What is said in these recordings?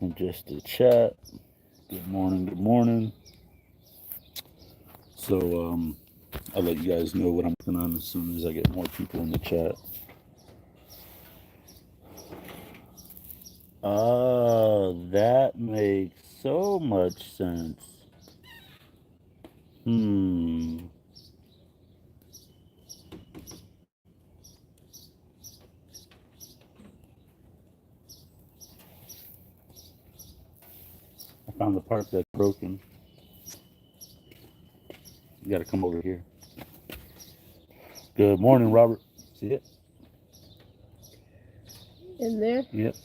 And just to chat. Good morning, good morning. So I'll let you guys know what I'm working on as soon as I get more people in the chat. Oh, that makes so much sense. Hmm. I found the part that's broken. You gotta come over here. Good morning, Robert. See it? In there? Yep.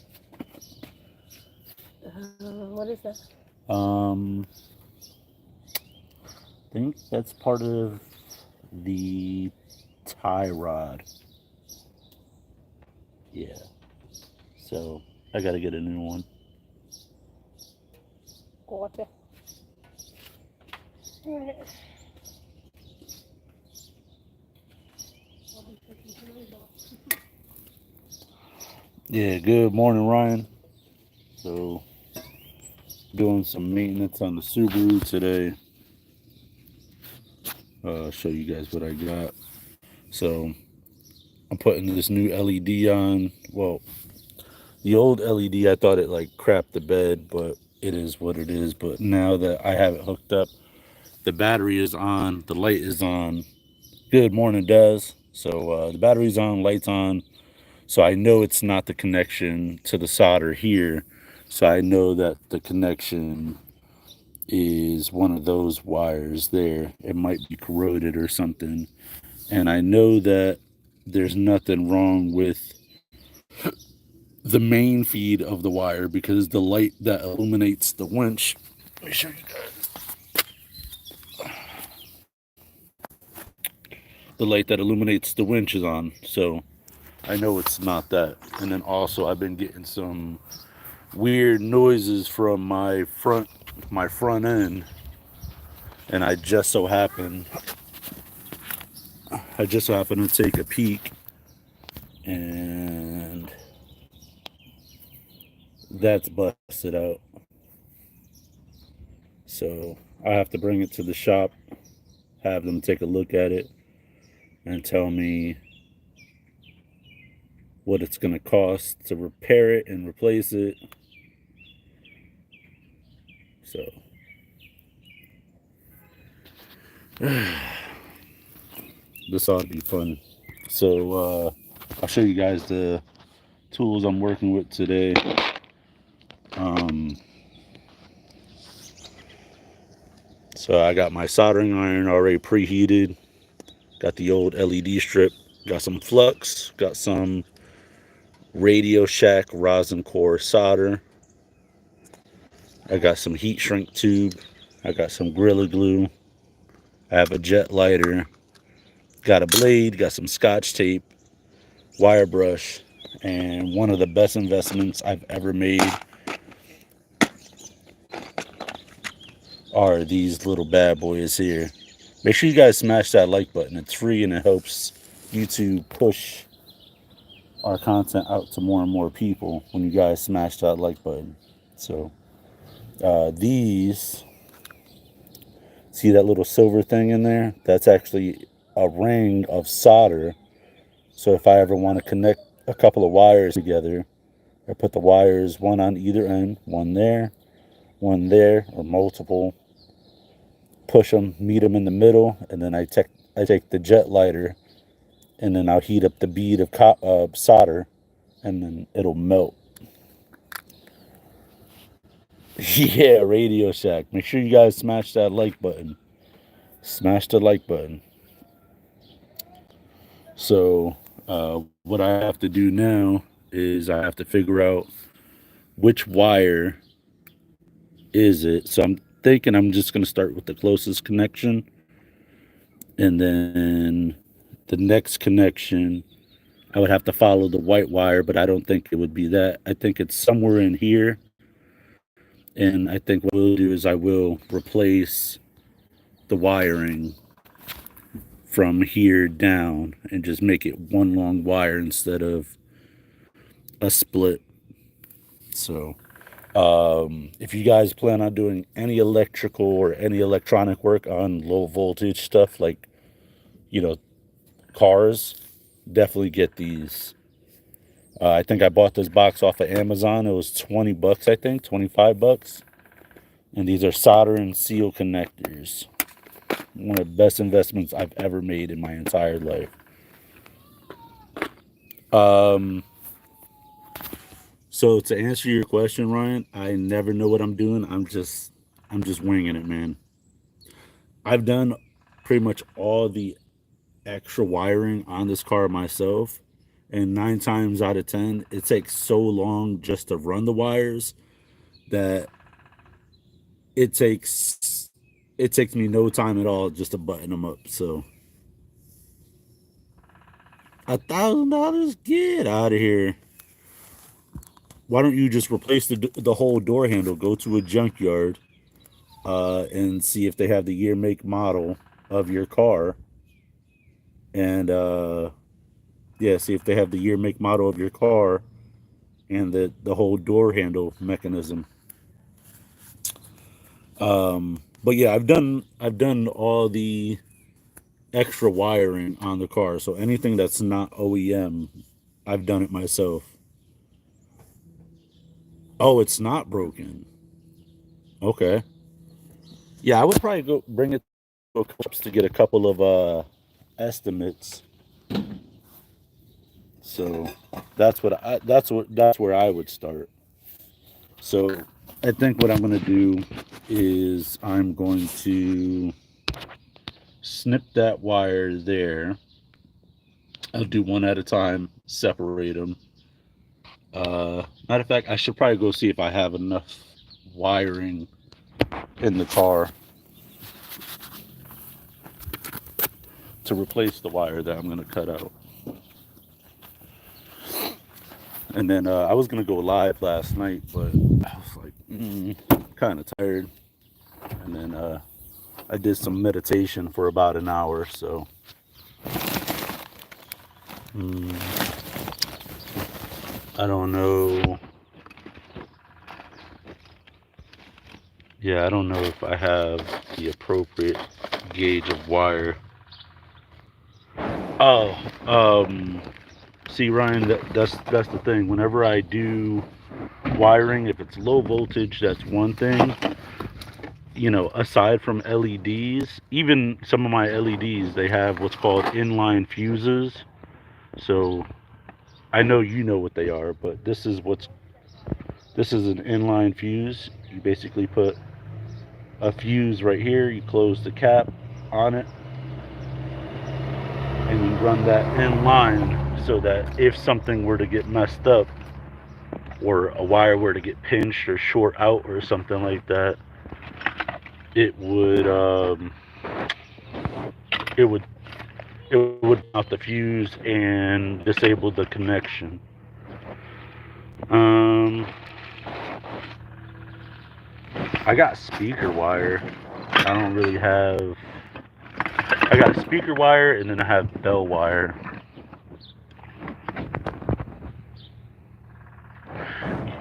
What is that? I think that's part of the tie rod. Yeah. So I gotta get a new one. Gotcha. Alright. Yeah, good morning, Ryan. So, doing some maintenance on the Subaru today. Show you guys what I got. So, I'm putting this new LED on. Well, the old LED, I thought it like crapped the bed, but it is what it is. But now that I have it hooked up, the battery is on, the light is on. Good morning, Des. So, the battery's on, light's on. So I know it's not the connection to the solder here. So I know that the connection is one of those wires there. It might be corroded or something. And I know that there's nothing wrong with the main feed of the wire because the light that illuminates the winch. Let me show you guys. The light that illuminates the winch is on. So I know it's not that. And then also I've been getting some weird noises from my front end, and I just so happened to take a peek, and that's busted out. So I have to bring it to the shop, have them take a look at it, and tell me what it's going to cost to repair it and replace it. So this ought to be fun. So I'll show you guys the tools I'm working with today. Um, so I got my soldering iron already preheated. Got the old LED strip. Got some flux. Got some Radio Shack rosin core solder. I got some heat shrink tube. I got some Gorilla Glue. I have a jet lighter. Got a blade. Got some Scotch tape, wire brush, and one of the best investments I've ever made are these little bad boys here. Make sure you guys smash that like button. It's free and it helps YouTube push our content out to more and more people when you guys smash that like button. So these, see that little silver thing in there? That's actually a ring of solder. So if I ever want to connect a couple of wires together, I put the wires one on either end, one there, or multiple. Push them, meet them in the middle, and then I take the jet lighter, and then I'll heat up the bead of solder, and then it'll melt. Yeah, Radio Shack. Make sure you guys smash that like button. Smash the like button. So, what I have to do now is I have to figure out which wire is it. So I'm thinking I'm just going to start with the closest connection, and then the next connection I would have to follow the white wire, but I don't think it would be that. I think it's somewhere in here. And I think what we'll do is I will replace the wiring from here down and just make it one long wire instead of a split. So If you guys plan on doing any electrical or any electronic work on low voltage stuff, like, you know, cars, definitely get these. I think I bought this box off of Amazon. It was 20 bucks, I think, 25 bucks. And these are solder and seal connectors. One of the best investments I've ever made in my entire life. So to answer your question, Ryan, I never know what I'm doing. I'm just winging it, man. I've done pretty much all the extra wiring on this car myself, and 9 times out of 10, it takes so long just to run the wires that it takes it takes me no time at all just to button them up. So $1,000, get out of here. Why don't you just replace the whole door handle? Go to a junkyard and see if they have the year, make, model of your car, and yeah, see if they have the year, make, model of your car, and the whole door handle mechanism. But yeah, I've done all the extra wiring on the car. So anything that's not OEM, I've done it myself. Oh, it's not broken. Okay. Yeah, I would probably go bring it to a Clips to get a couple of estimates. So that's where I would start. So I think what I'm going to do is I'm going to snip that wire there. I'll do one at a time, separate them. Matter of fact, I should probably go see if I have enough wiring in the car to replace the wire that I'm going to cut out. And then I was going to go live last night, but I was like, kind of tired. And then I did some meditation for about an hour. So I don't know. Yeah, I don't know if I have the appropriate gauge of wire. Oh, see, Ryan, that's the thing. Whenever I do wiring, if it's low voltage, that's one thing. You know, aside from LEDs, even some of my LEDs, they have what's called inline fuses. So I know you know what they are, but this is an inline fuse. You basically put a fuse right here, you close the cap on it, and you run that in line so that if something were to get messed up or a wire were to get pinched or short out or something like that, it would it would it would off the fuse and disable the connection. I got speaker wire. I don't really have. I got speaker wire and then I have bell wire.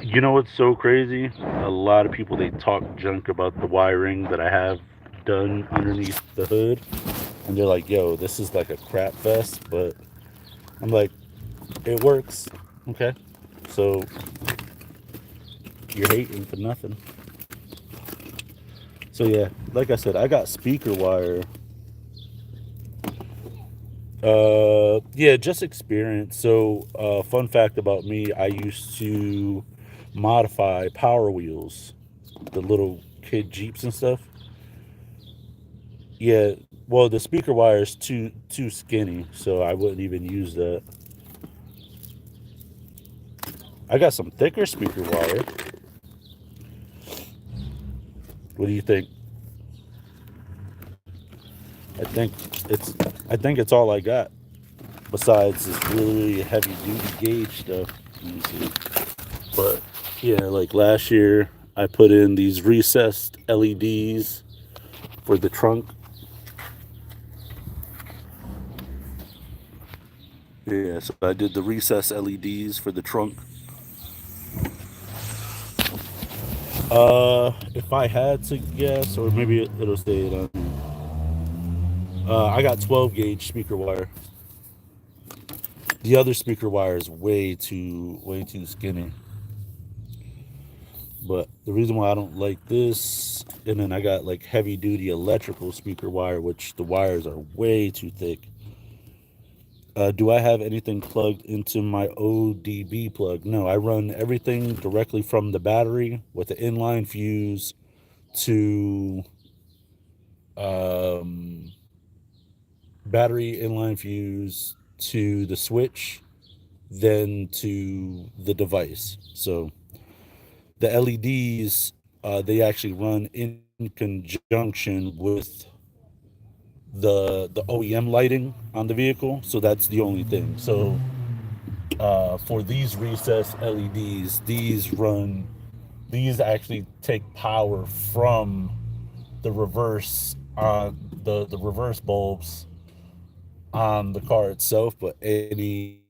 You know what's so crazy? A lot of people, they talk junk about the wiring that I have done underneath the hood, and they're like, "Yo, this is like a crap fest," but I'm like, it works. Okay, so you're hating for nothing. So yeah, like I said, I got speaker wire. Yeah, just experience. So, fun fact about me, I used to modify Power Wheels, the little kid Jeeps and stuff. Yeah, well, the speaker wire is too skinny, so I wouldn't even use that. I got some thicker speaker wire. What do you think? I think it's I think it's all I got. Besides this really heavy duty gauge stuff. Let me see. But yeah, like last year I put in these recessed LEDs for the trunk. Yeah, so I did the recessed LEDs for the trunk. If I had to guess, or maybe it'll stay it on. I got 12 gauge speaker wire. The other speaker wire is way too skinny. But the reason why I don't like this, and then I got like heavy duty electrical speaker wire, which the wires are way too thick. Do I have anything plugged into my ODB plug? No, I run everything directly from the battery with the inline fuse to um, battery inline fuse to the switch, then to the device. So the LEDs, they actually run in conjunction with the OEM lighting on the vehicle. So that's the only thing. So for these recessed LEDs, these actually take power from the reverse the reverse bulbs on the car itself, but any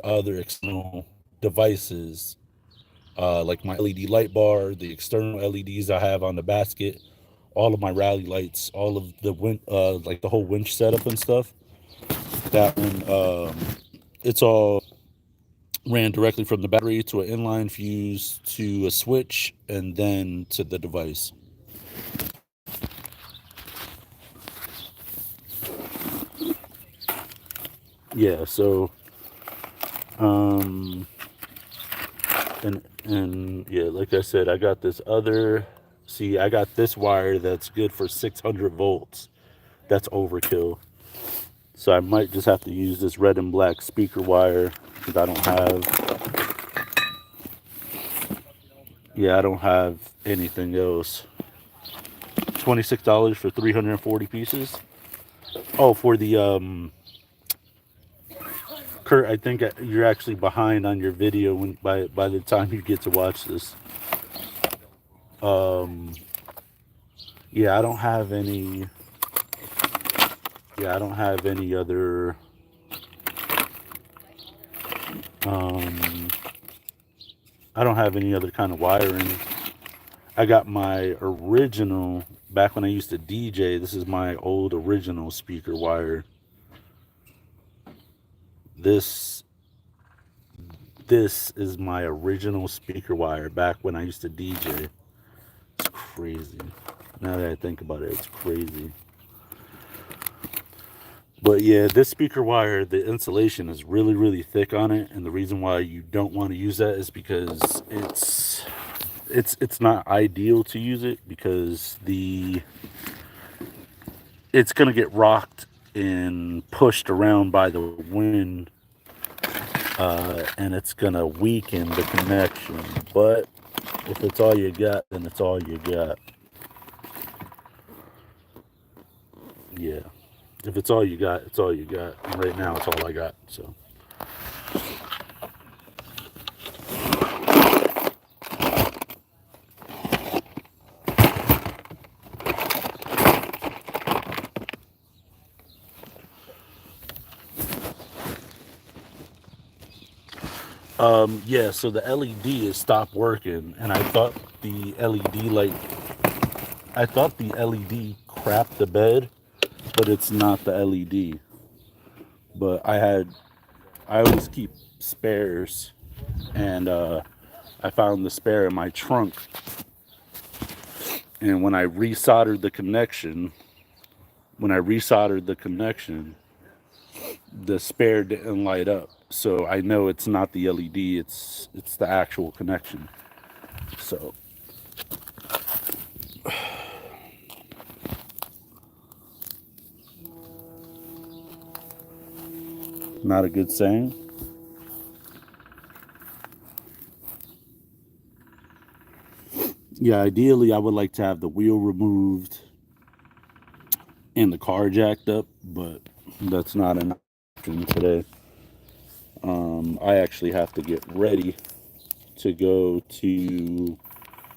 other external devices, like my LED light bar, the external LEDs I have on the basket, all of my rally lights, all of the like the whole winch setup and stuff. That one, it's all ran directly from the battery to an inline fuse to a switch and then to the device. Yeah, so um and yeah, like I said, I got this other, see, I got this wire that's good for 600 volts. That's overkill. So I might just have to use this red and black speaker wire because I don't have anything else. $26 for 340 pieces. Oh, for the Kurt, I think you're actually behind on your video by the time you get to watch this. Yeah, I don't have any. Yeah, I don't have any other. I don't have any other kind of wiring. I got my original back when I used to DJ. This is my old original speaker wire. This this is my original speaker wire back when I used to DJ. It's crazy. Now that I think about it, it's crazy. But yeah, this speaker wire, the insulation is really thick on it, and the reason why you don't want to use that is because it's not ideal to use it because it's gonna get rocked and pushed around by the wind, and it's gonna weaken the connection. But if it's all you got, then it's all you got. Yeah. If it's all you got, it's all you got. And right now, it's all I got. So. Yeah, so the LED has stopped working, and I thought the LED crapped the bed, but it's not the LED. But I always keep spares, and I found the spare in my trunk. And when I resoldered the connection, the spare didn't light up. So I know it's not the LED, it's the actual connection. So not a good saying. Yeah, ideally I would like to have the wheel removed and the car jacked up, but that's not an option today. I actually have to get ready to go to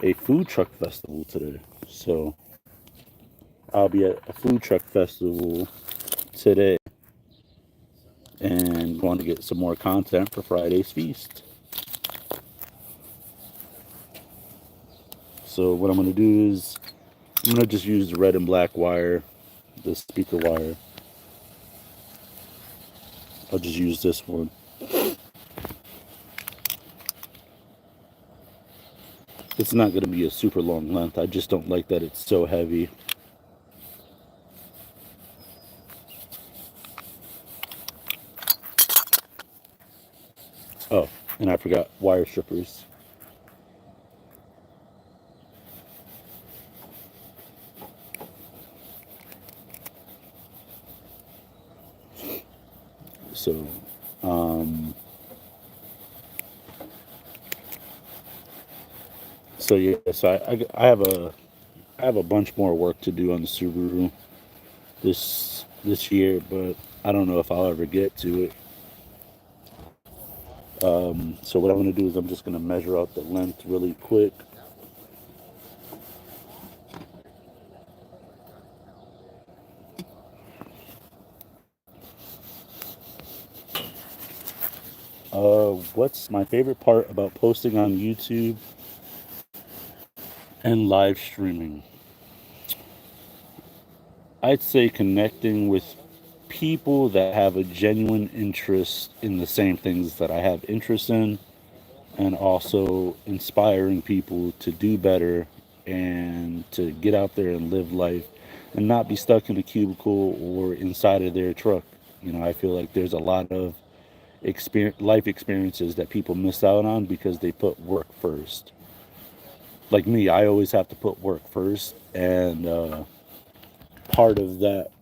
a food truck festival today. So I'll be at a food truck festival today and going to get some more content for Friday's feast. So what I'm going to do is I'm going to just use the red and black wire, the speaker wire. I'll just use this one. It's not going to be a super long length. I just don't like that it's so heavy. Oh, and I forgot wire strippers. So, yeah. So I have a bunch more work to do on the Subaru this year, but I don't know if I'll ever get to it. So what I'm going to do is I'm just going to measure out the length really quick. What's my favorite part about posting on YouTube and live streaming? I'd say connecting with people that have a genuine interest in the same things that I have interest in, and also inspiring people to do better and to get out there and live life and not be stuck in a cubicle or inside of their truck. You know, I feel like there's a lot of life experiences that people miss out on because they put work first. Like me, I always have to put work first, and part of that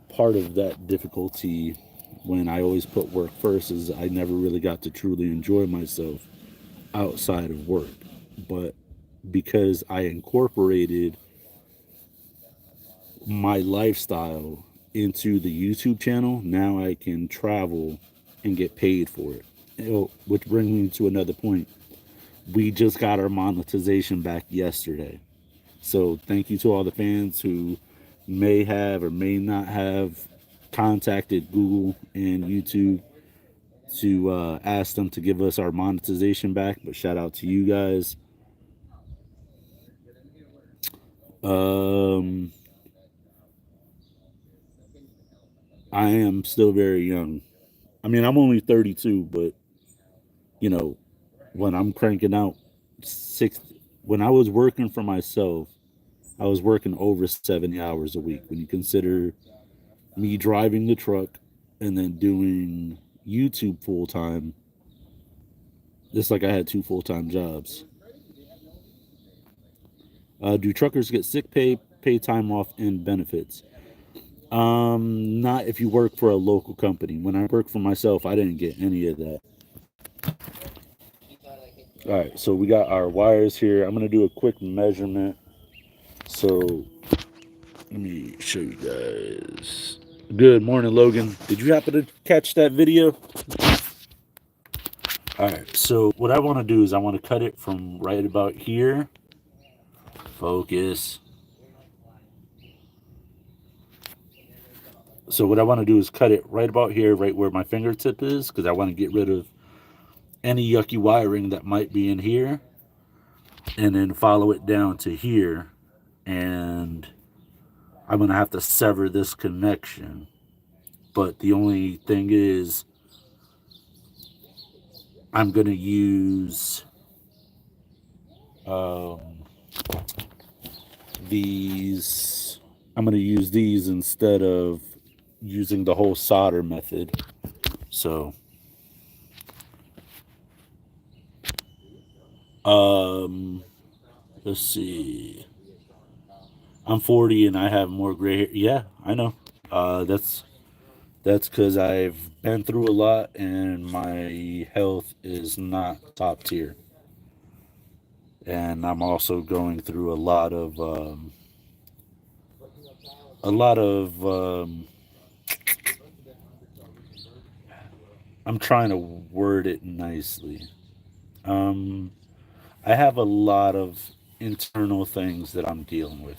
part of that difficulty when I always put work first is I never really got to truly enjoy myself outside of work. But because I incorporated my lifestyle into the YouTube channel, now I can travel and get paid for it. Which brings me to another point. We just got our monetization back yesterday. So thank you to all the fans who may have or may not have contacted Google and YouTube to ask them to give us our monetization back. But shout out to you guys. I am still very young. I mean, I'm only 32, but you know, when I'm cranking out when I was working for myself, I was working over 70 hours a week. When you consider me driving the truck and then doing YouTube full time, it's like I had two full time jobs. Do truckers get sick pay, pay time off, and benefits? Not if you work for a local company. When I worked for myself, I didn't get any of that. All right, so we got our wires here. I'm gonna do a quick measurement. So let me show you guys. Good morning, Logan. Did you happen to catch that video? All right, so what I want to do is I want to cut it from right about here. Focus. So what I want to do is cut it right about here, right where my fingertip is, because I want to get rid of any yucky wiring that might be in here, and then follow it down to here, and I'm going to have to sever this connection. But the only thing is, I'm going to use these. I'm going to use these instead of using the whole solder method. So, let's see. I'm 40 and I have more gray hair. Yeah, I know. That's because I've been through a lot and my health is not top tier. And I'm also going through a lot of I'm trying to word it nicely. I have a lot of internal things that I'm dealing with.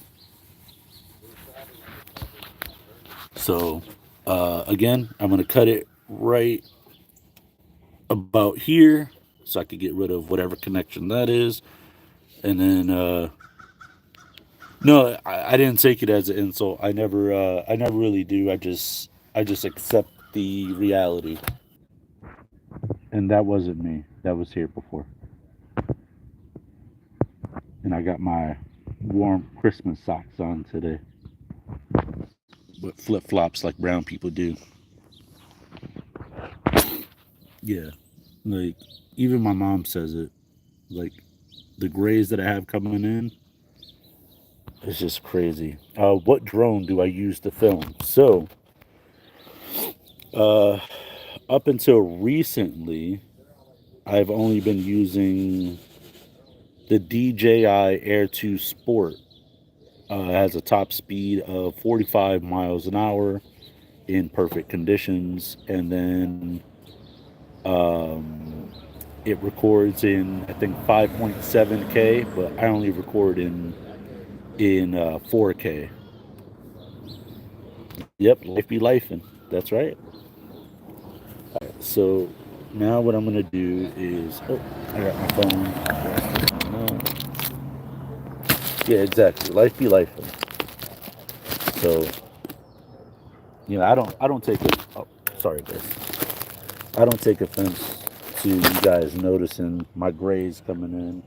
So, again, I'm going to cut it right about here so I could get rid of whatever connection that is. And then No, I didn't take it as an insult. I never really do. I just accept the reality. And that wasn't me. That was here before. And I got my warm Christmas socks on today. But flip flops like brown people do. Yeah. Like, even my mom says it. Like, the grays that I have coming in, it's just crazy. What drone do I use to film? So, uh, up until recently, I've only been using the DJI Air 2 Sport. It has a top speed of 45 miles an hour in perfect conditions, and then um, it records in I think 5.7K, but I only record in 4K. Yep, life be lifing. That's right. So now what I'm gonna do is, oh, I got my phone. Yeah, exactly. Life be lifing. So I don't take it. Oh, sorry, guys. I don't take offense to you guys noticing my grays coming in.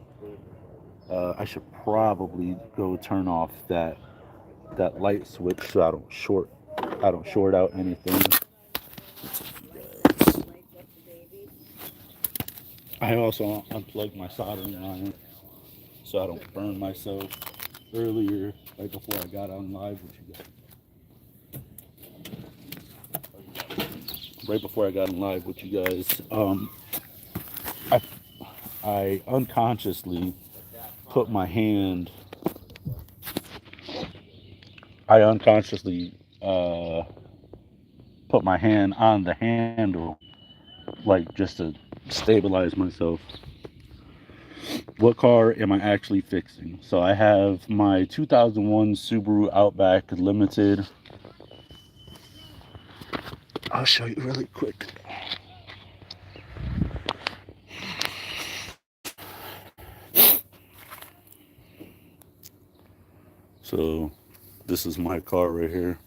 I should probably go turn off that light switch so I don't short out anything. I also unplugged my soldering iron so I don't burn myself. Earlier, right before I got on live with you guys, right before I got on live with you guys, I I unconsciously put my hand. I unconsciously uh, put my hand on the handle, like just to stabilize myself. What car am I actually fixing? So I have my 2001 Subaru Outback Limited. I'll show you really quick. So this is my car right here.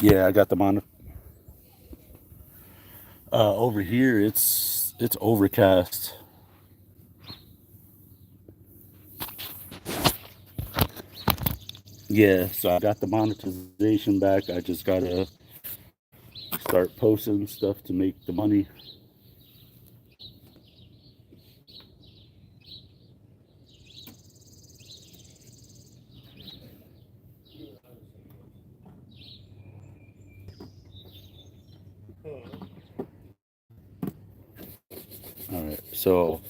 Yeah, I got the monitor. Over here, it's overcast. Yeah, so I got the monetization back. I just gotta start posting stuff to make the money. All right, so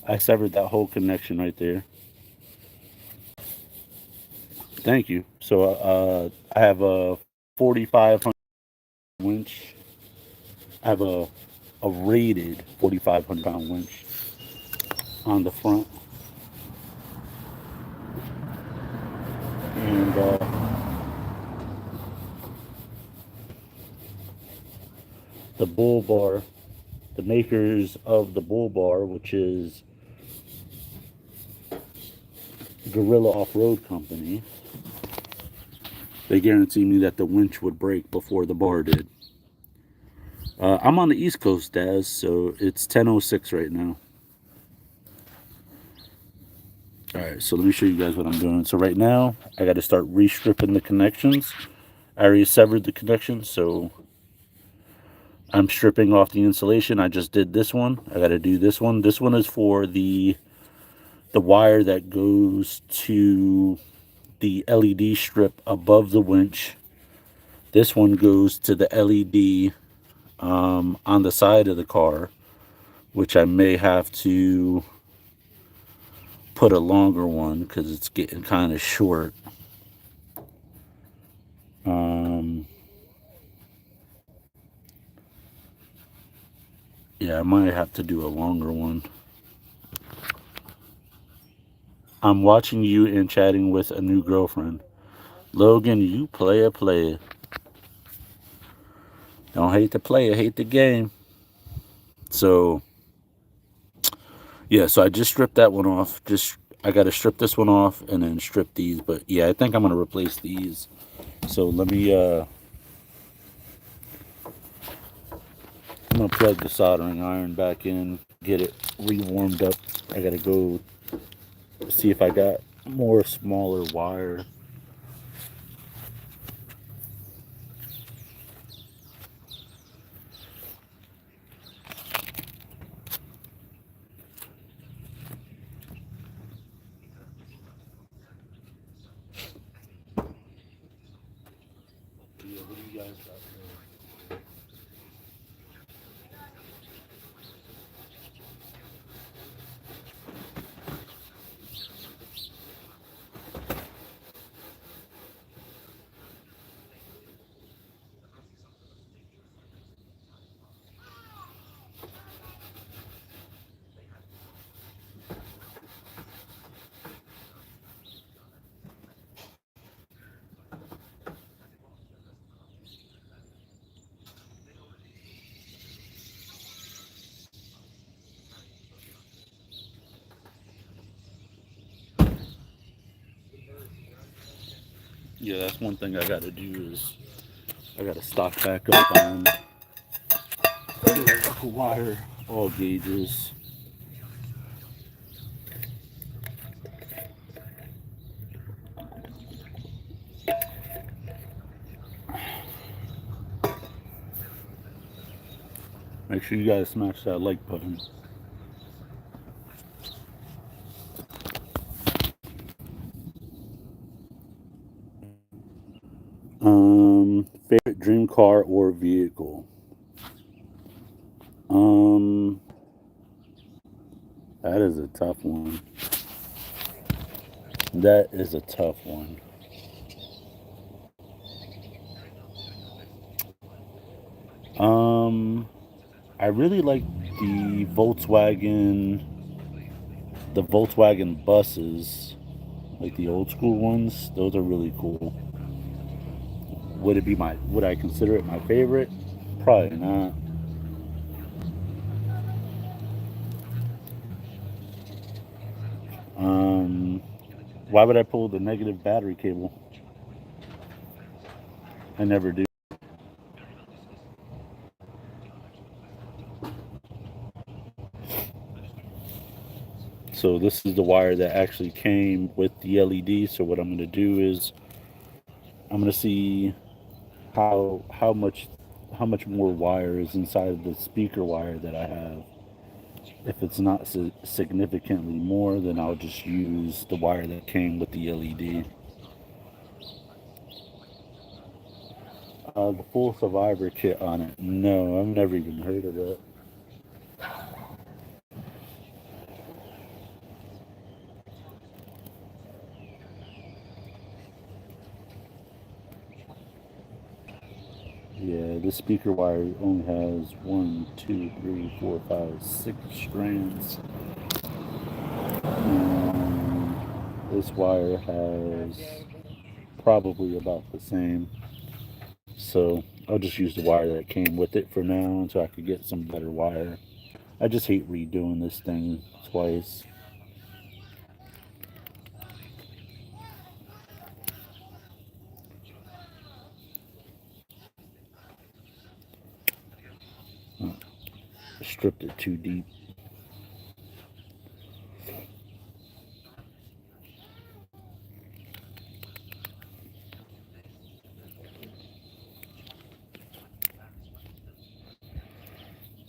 I severed that whole connection right there. Thank you. So I have a 4,500 winch. I have a rated 4,500 pound winch on the front, and the bull bar, the makers of the bull bar, which is Gorilla Off Road Company, they guaranteed me that the winch would break before the bar did. I'm on the East Coast, Daz, so it's 10:06 right now. All right, so let me show you guys what I'm doing. So right now, I got to start restripping the connections. I already severed the connections, so I'm stripping off the insulation. I just did this one. I got to do this one. This one is for the wire that goes to the LED strip above the winch. This one goes to the LED on the side of the car, which I may have to put a longer one because it's getting kind of short. Um, yeah, I might have to do a longer one. I'm watching you and chatting with a new girlfriend. Logan, you player, player. Don't hate the player, hate the game. So, yeah, so I just stripped that one off. I got to strip this one off and then strip these. But yeah, I think I'm going to replace these. So I'm going to plug the soldering iron back in, get it re-warmed up. I got to go see if I got more smaller wire. Yeah, what do you guys got there? Yeah, that's one thing I got to do is I got to stock back up on wire, all gauges. Make sure you guys smash that like button. Favorite dream car or vehicle? Um, that is a tough one. That is a tough one. Um, I really like the Volkswagen buses, like the old school ones. Those are really cool. Would I consider it my favorite? Probably not. Um, why would I pull the negative battery cable? I never do. So this is the wire that actually came with the LED. So what I'm going to do is I'm going to see how much more wire is inside of the speaker wire that I have. If it's not significantly more, then I'll just use the wire that came with the LED. The full Survivor kit on it. No, I've never even heard of it. Yeah, this speaker wire only has 6 strands. And this wire has probably about the same. So I'll just use the wire that came with it for now until I could get some better wire. I just hate redoing this thing twice. Stripped it too deep.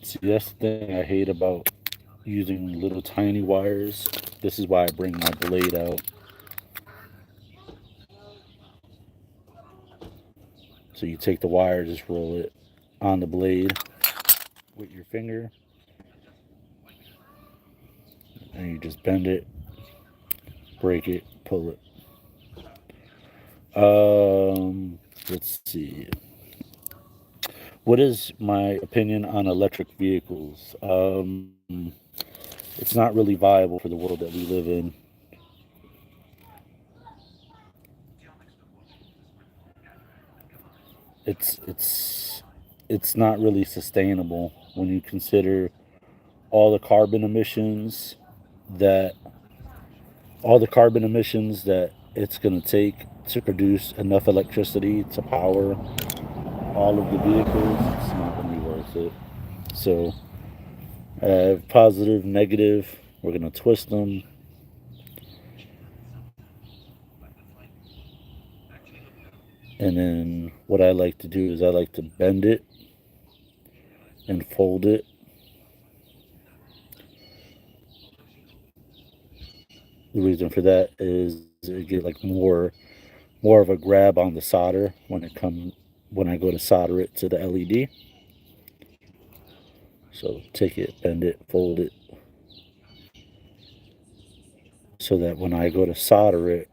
See, that's the thing I hate about using little tiny wires. This is why I bring my blade out. So you take the wire, just roll it on the blade with your finger, and you just bend it, break it, pull it. Let's see. What is my opinion on electric vehicles? It's not really viable for the world that we live in. it's not really sustainable when you consider all the carbon emissions that all the carbon emissions that it's going to take to produce enough electricity to power all of the vehicles. It's not going to be worth it. So, positive, negative, we're going to twist them. And then what I like to do is I like to bend it and fold it. The reason for that is to get like more of a grab on the solder when I go to solder it to the LED. So take it, bend it, fold it, so that when I go to solder it,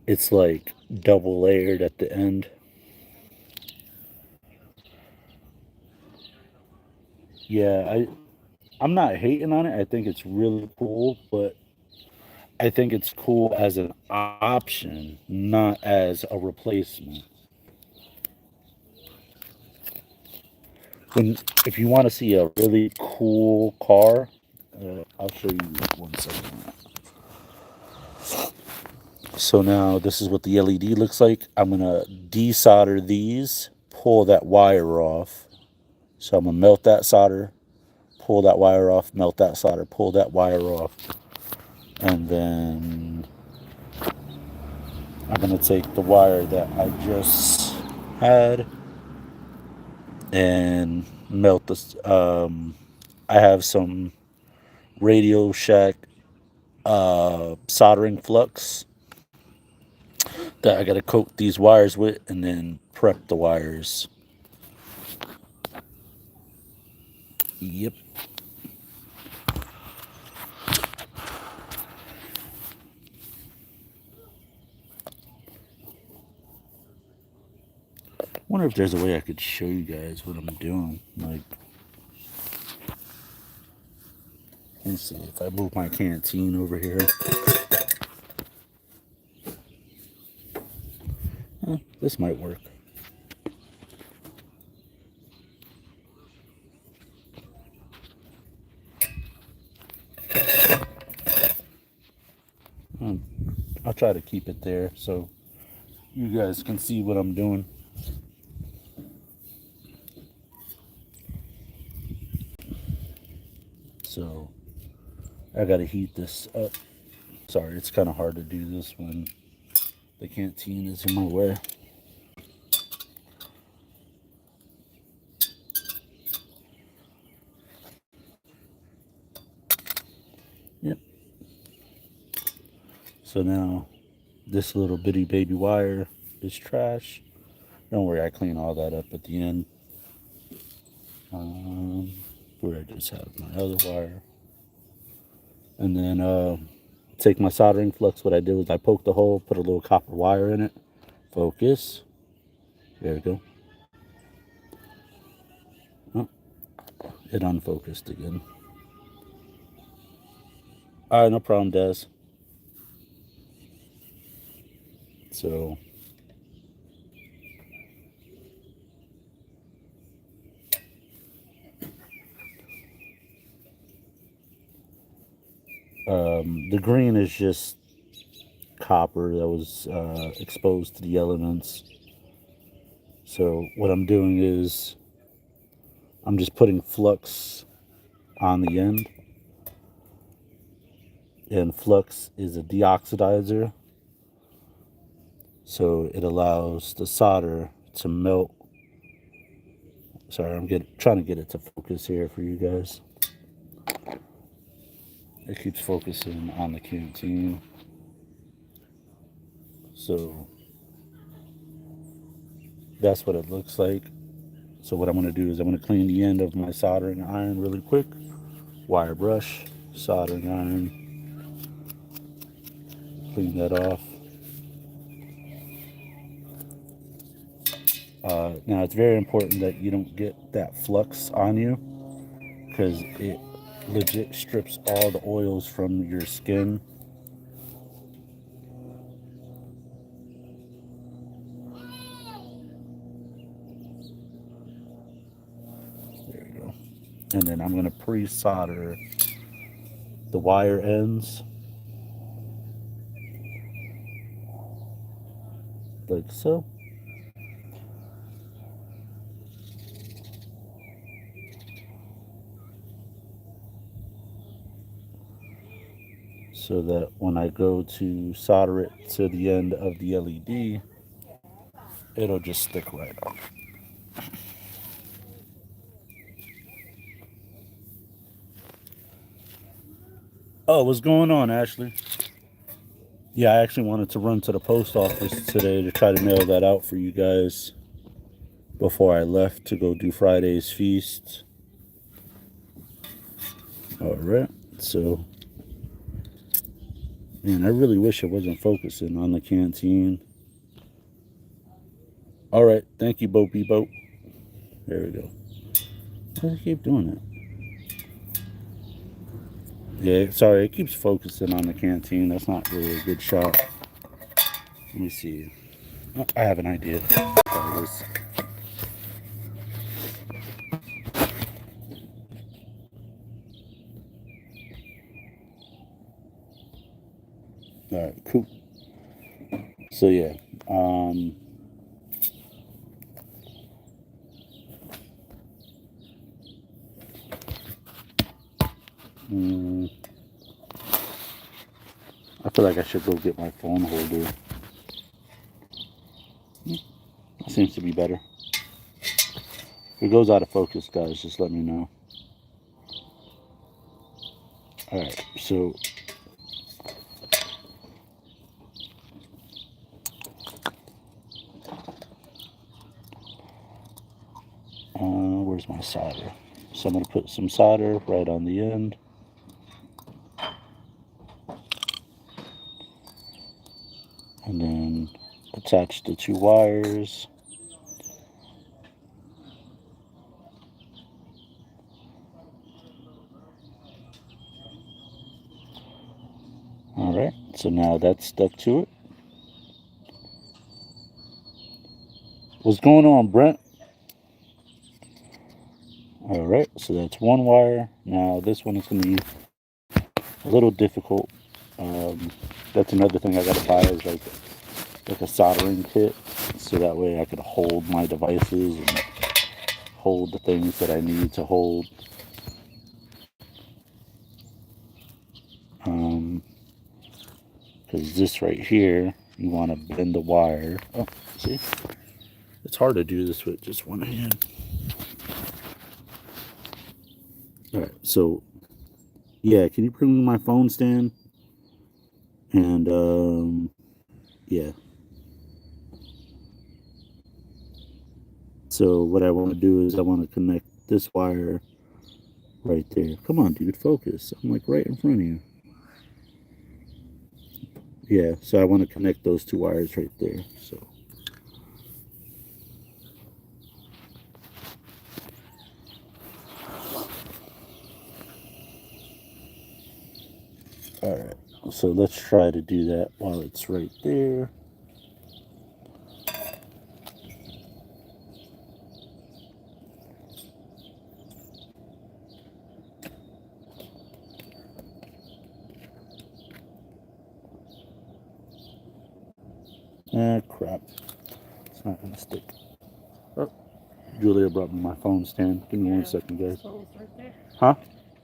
it's like double layered at the end. Yeah, I'm not hating on it. I think it's really cool, but I think it's cool as an option, not as a replacement. When if you want to see a really cool car, I'll show you 1 second. So now this is what the LED looks like. I'm gonna desolder these, pull that wire off. So I'm gonna melt that solder, pull that wire off, melt that solder, pull that wire off, and then I'm gonna take the wire that I just had and melt this. I have some Radio Shack soldering flux that I gotta coat these wires with, and then prep the wires. Yep. Wonder if there's a way I could show you guys what I'm doing. Like, let me see if I move my canteen over here. This might work. I'll try to keep it there so you guys can see what I'm doing. So I gotta heat this up. Sorry, it's kind of hard to do this when the canteen is in my way. Yep. So now this little bitty baby wire is trash. Don't worry, I clean all that up at the end. Where I just have my other wire. And then take my soldering flux. What I did was I poked the hole, put a little copper wire in it. Focus. There we go. Oh, it unfocused again. All right, no problem, Des. So the green is just copper that was exposed to the elements. So what I'm doing is I'm just putting flux on the end, and flux is a deoxidizer, so it allows the solder to melt. Sorry, trying to get it to focus here for you guys. It keeps focusing on the canteen. So that's what it looks like. So what I'm going to do is I'm going to clean the end of my soldering iron really quick. Wire brush, soldering iron, clean that off. Now it's very important that you don't get that flux on you, because it legit strips all the oils from your skin. And then I'm going to pre-solder the wire ends like so. So that when I go to solder it to the end of the LED, it'll just stick right on. Oh, what's going on, Ashley? Yeah, I actually wanted to run to the post office today to try to mail that out for you guys before I left to go do Friday's feast. All right, so, man, I really wish I wasn't focusing on the canteen. All right, thank you, Boat Boat. There we go. Why does it keep doing that? Yeah, sorry, it keeps focusing on the canteen. That's not really a good shot. Let me see. Oh, I have an idea. There it is. All right, cool. So yeah, I feel like I should go get my phone holder. That seems to be better. If it goes out of focus, guys, just let me know. All right, so where's my solder? So I'm going to put some solder right on the end. And then attach the two wires. All right, so now that's stuck to it. What's going on, Brent? All right, so that's one wire. Now this one is going to be a little difficult. That's another thing I got to buy is like a soldering kit, so that way I could hold my devices and hold the things that I need to hold. Because this right here, you want to bend the wire. Oh, see? It's hard to do this with just one hand. All right, so yeah, can you bring me my phone stand? And yeah. So what I want to do is I want to connect this wire right there. Come on, dude, focus. I'm like right in front of you. Yeah, so I want to connect those two wires right there. So all right, so let's try to do that while it's right there. Ah, crap. It's not going to stick. Oh, Julia brought me my phone stand. Give me 1 second, guys. Right there. Huh?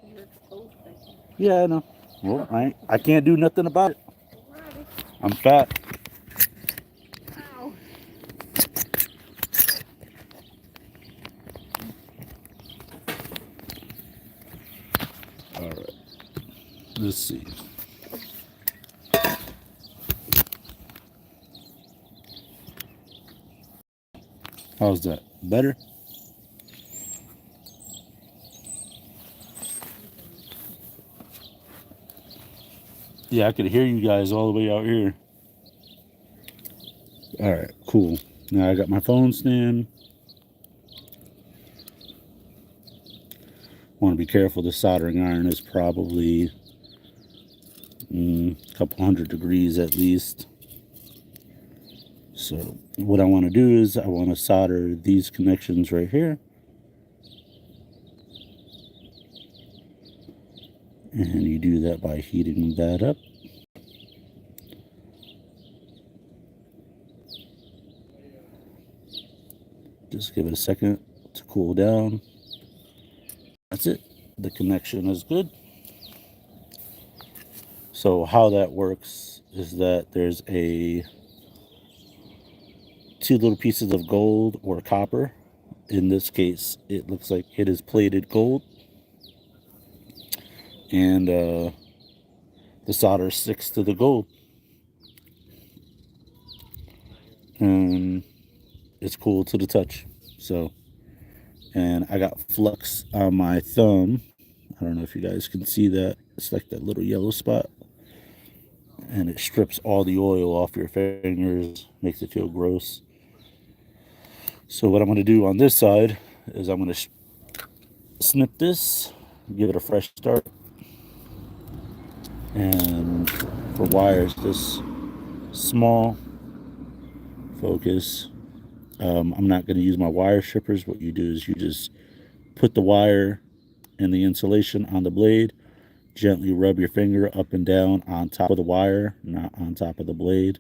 Right there. Yeah, I know. Well, I can't do nothing about it. Alrighty. I'm fat. Ow. All right. Let's see. How's that? Better? Yeah, I could hear you guys all the way out here. All right, cool. Now I got my phone stand. Want to be careful. The soldering iron is probably a couple hundred degrees at least. So what I want to do is I want to solder these connections right here. And you do that by heating that up. Just give it a second to cool down. That's it. The connection is good. So how that works is that there's two little pieces of gold or copper. In this case, it looks like it is plated gold. And the solder sticks to the gold. And it's cool to the touch. So, and I got flux on my thumb. I don't know if you guys can see that. It's like that little yellow spot. And it strips all the oil off your fingers, makes it feel gross. So what I'm going to do on this side is I'm going to snip this, give it a fresh start. And for wires, this small focus. I'm not going to use my wire strippers. What you do is you just put the wire and the insulation on the blade, gently rub your finger up and down on top of the wire, not on top of the blade.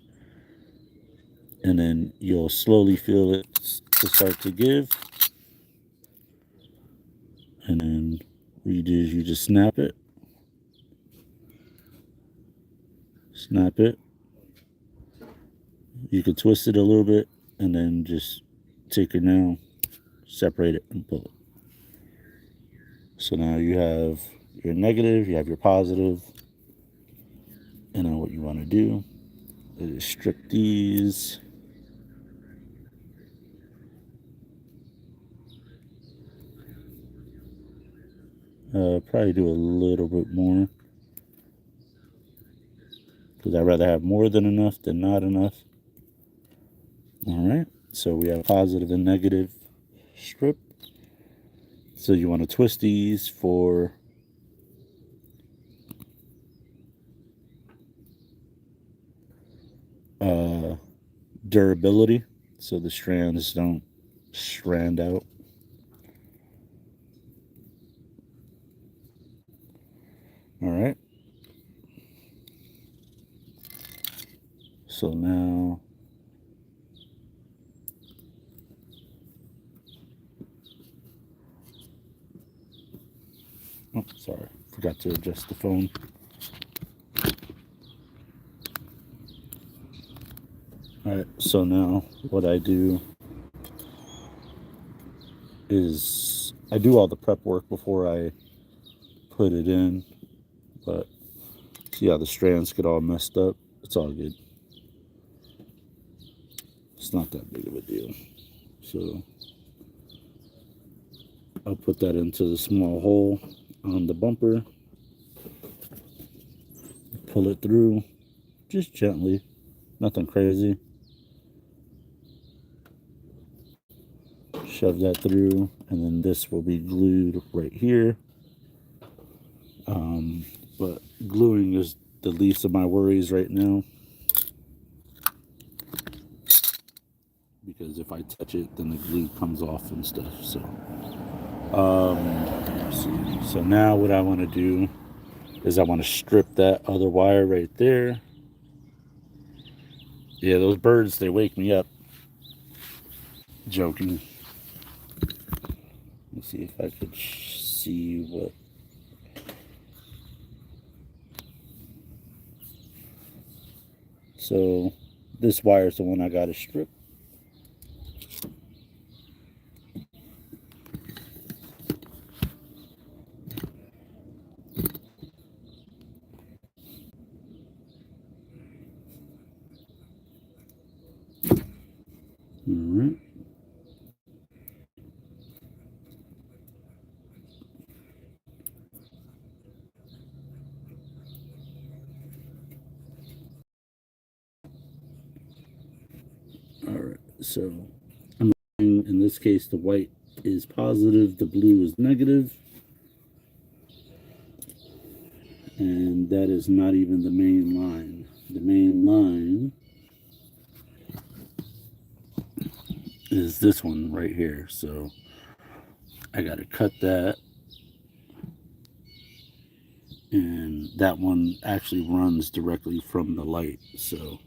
And then you'll slowly feel it to start to give. And then what you do is you just snap it. Snap it. You can twist it a little bit and then just take your nail, separate it, and pull it. So now you have your negative, you have your positive, and then what you want to do is strip these. Probably do a little bit more, because I'd rather have more than enough than not enough. All right, so we have positive and negative strip. So you want to twist these for durability, so the strands don't strand out. All right. So now oh, sorry, forgot to adjust the phone. All right, so now what I do is I do all the prep work before I put it in, but see how the strands get all messed up? It's all good. It's not that big of a deal. So I'll put that into the small hole on the bumper, pull it through just gently, nothing crazy. Shove that through, and then this will be glued right here. But gluing is the least of my worries right now, because if I touch it, then the glue comes off and stuff. So, so now what I want to do is I want to strip that other wire right there. Yeah, those birds, they wake me up. Joking. Let's see if I could see what. So this wire is the one I got to strip. All right. All right. So I'm in this case, the white is positive, the blue is negative, and that is not even the main line. The main line is this one right here. So I got to cut that and that one actually runs directly from the light. So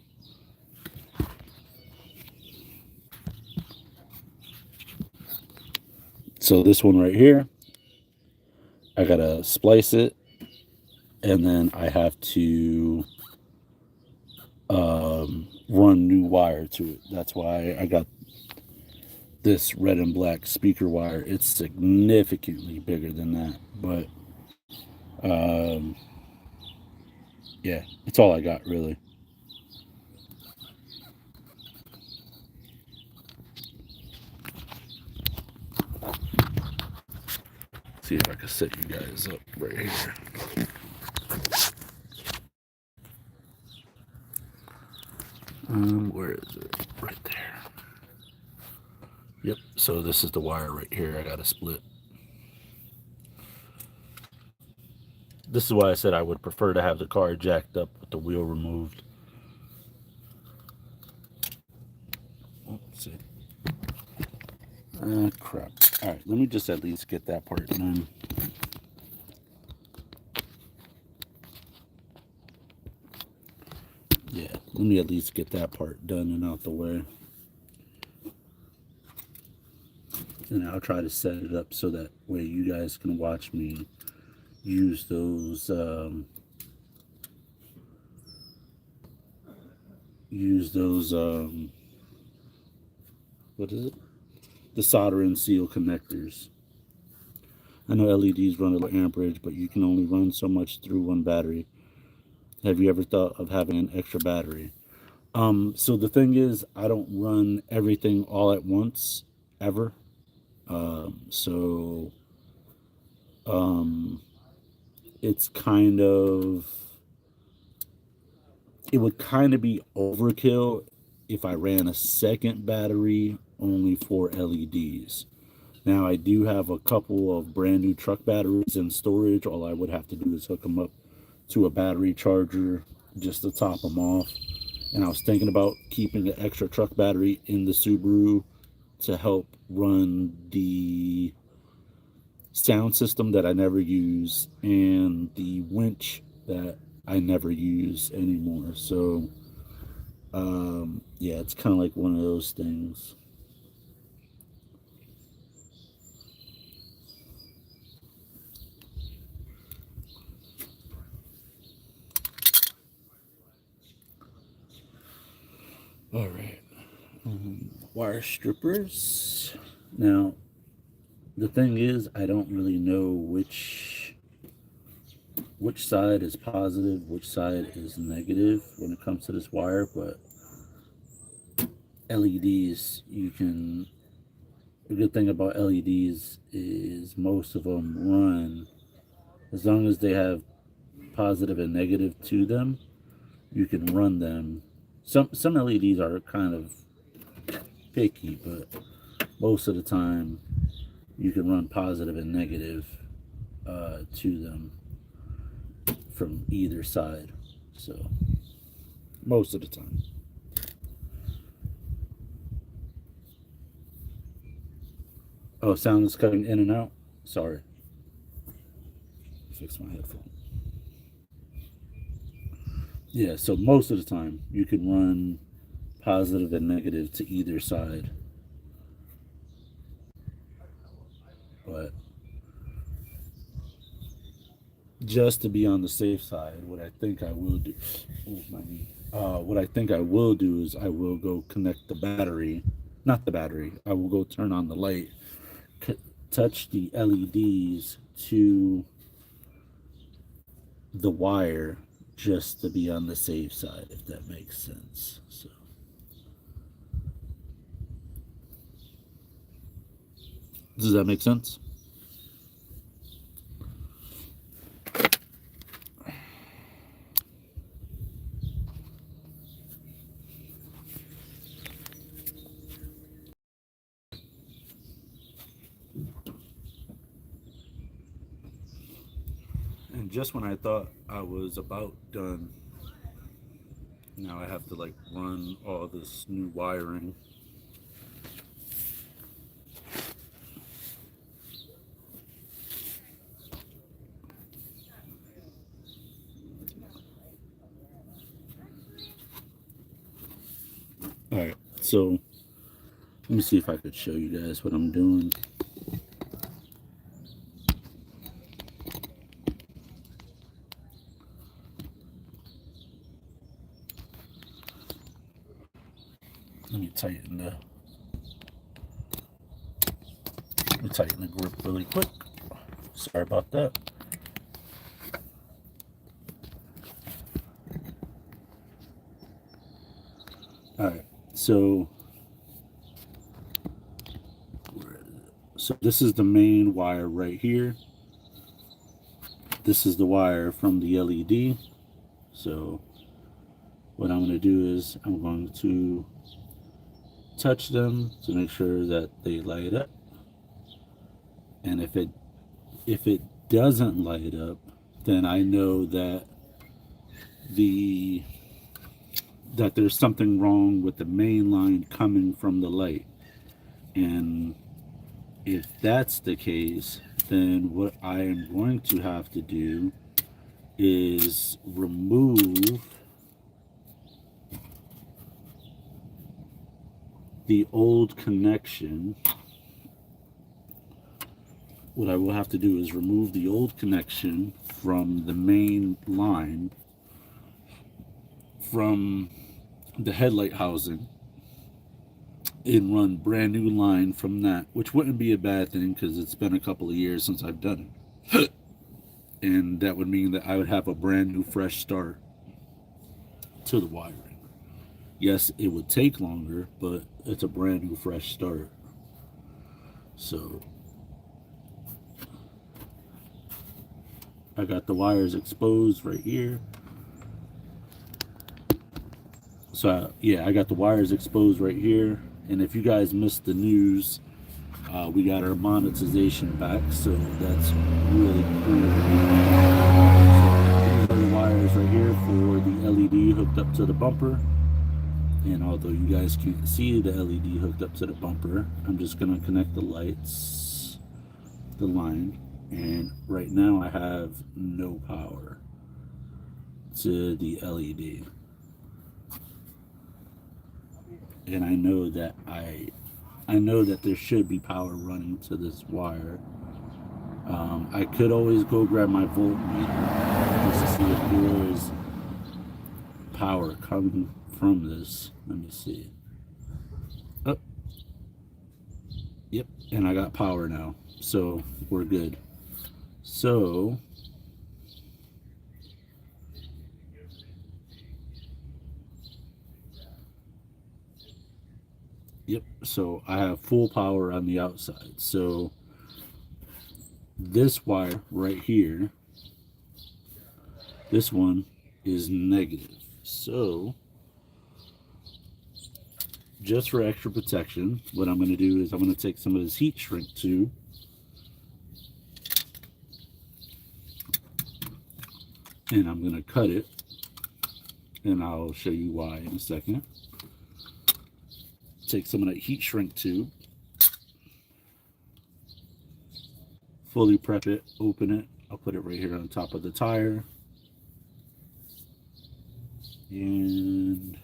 this one right here, I gotta splice it, and then I have to run new wire to it. That's why I got this red and black speaker wire. It's significantly bigger than that, but um, yeah, it's all I got really. See if I can set you guys up right here. Where is it? Right there. Yep. So this is the wire right here. I got to split. This is why I said I would prefer to have the car jacked up with the wheel removed. Let's see. Crap. All right, let me just at least get that part done. Yeah, let me at least get that part done and out the way. And I'll try to set it up so that way you guys can watch me use those what is it? The solder and seal connectors. I know LEDs run a low amperage, but you can only run so much through one battery. Have you ever thought of having an extra battery? So the thing is, I don't run everything all at once, ever. So it's kind of, it would kind of be overkill if I ran a second battery only for LEDs. Now I do have a couple of brand new truck batteries in storage. All I would have to do is hook them up to a battery charger just to top them off. And I was thinking about keeping an extra truck battery in the Subaru to help run the sound system that I never use and the winch that I never use anymore. So yeah, it's kind of like one of those things. All right, wire strippers. Now, the thing is, I don't really know which side is positive, which side is negative when it comes to this wire, but LEDs, you can, the good thing about LEDs is most of them run, as long as they have positive and negative to them, you can run them. Some LEDs are kind of picky, but most of the time you can run positive and negative to them from either side. So most of the time. Oh, sound is cutting in and out. Sorry. Fix my headphone. Yeah, so most of the time you can run positive and negative to either side. But just to be on the safe side, what I think I will do, what I think I will do is I will go connect the battery, not the battery. I will go turn on the light, touch the LEDs to the wire, just to be on the safe side, if that makes sense. So. Does that make sense? And just when I thought I was about done, now I have to like run all this new wiring. So let me see if I could show you guys what I'm doing. Let me tighten the grip really quick. Sorry about that. All right, so this is the main wire right here. This is the wire from the LED. So what I'm going to do is I'm going to touch them to make sure that they light up. And if it doesn't light up, then I know that there's something wrong with the main line coming from the light. And if that's the case, then what I am going to have to do is remove the old connection. What I will have to do is remove the old connection from the main line from the headlight housing and run brand new line from that, which wouldn't be a bad thing because it's been a couple of years since I've done it. And that would mean that I would have a brand new fresh start to the wiring. Yes, it would take longer, but it's a brand new fresh start. So I got the wires exposed right here. So yeah, I got the wires exposed right here. And if you guys missed the news, we got our monetization back, so that's really cool. So the wires right here for the LED hooked up to the bumper. And although you guys can't see the LED hooked up to the bumper, I'm just gonna connect the lights, the line. And right now I have no power to the LED. And I know that there should be power running to this wire. I could always go grab my voltmeter just to see if there is power coming from this. Let me see. Oh, yep, and I got power now, so we're good. So yep, so I have full power on the outside. So this wire right here, this one is negative. So just for extra protection, what I'm going to do is I'm going to take some of this heat shrink tube and I'm going to cut it, and I'll show you why in a second. Take some of that heat shrink tube, fully prep it, open it. I'll put it right here on top of the tire. And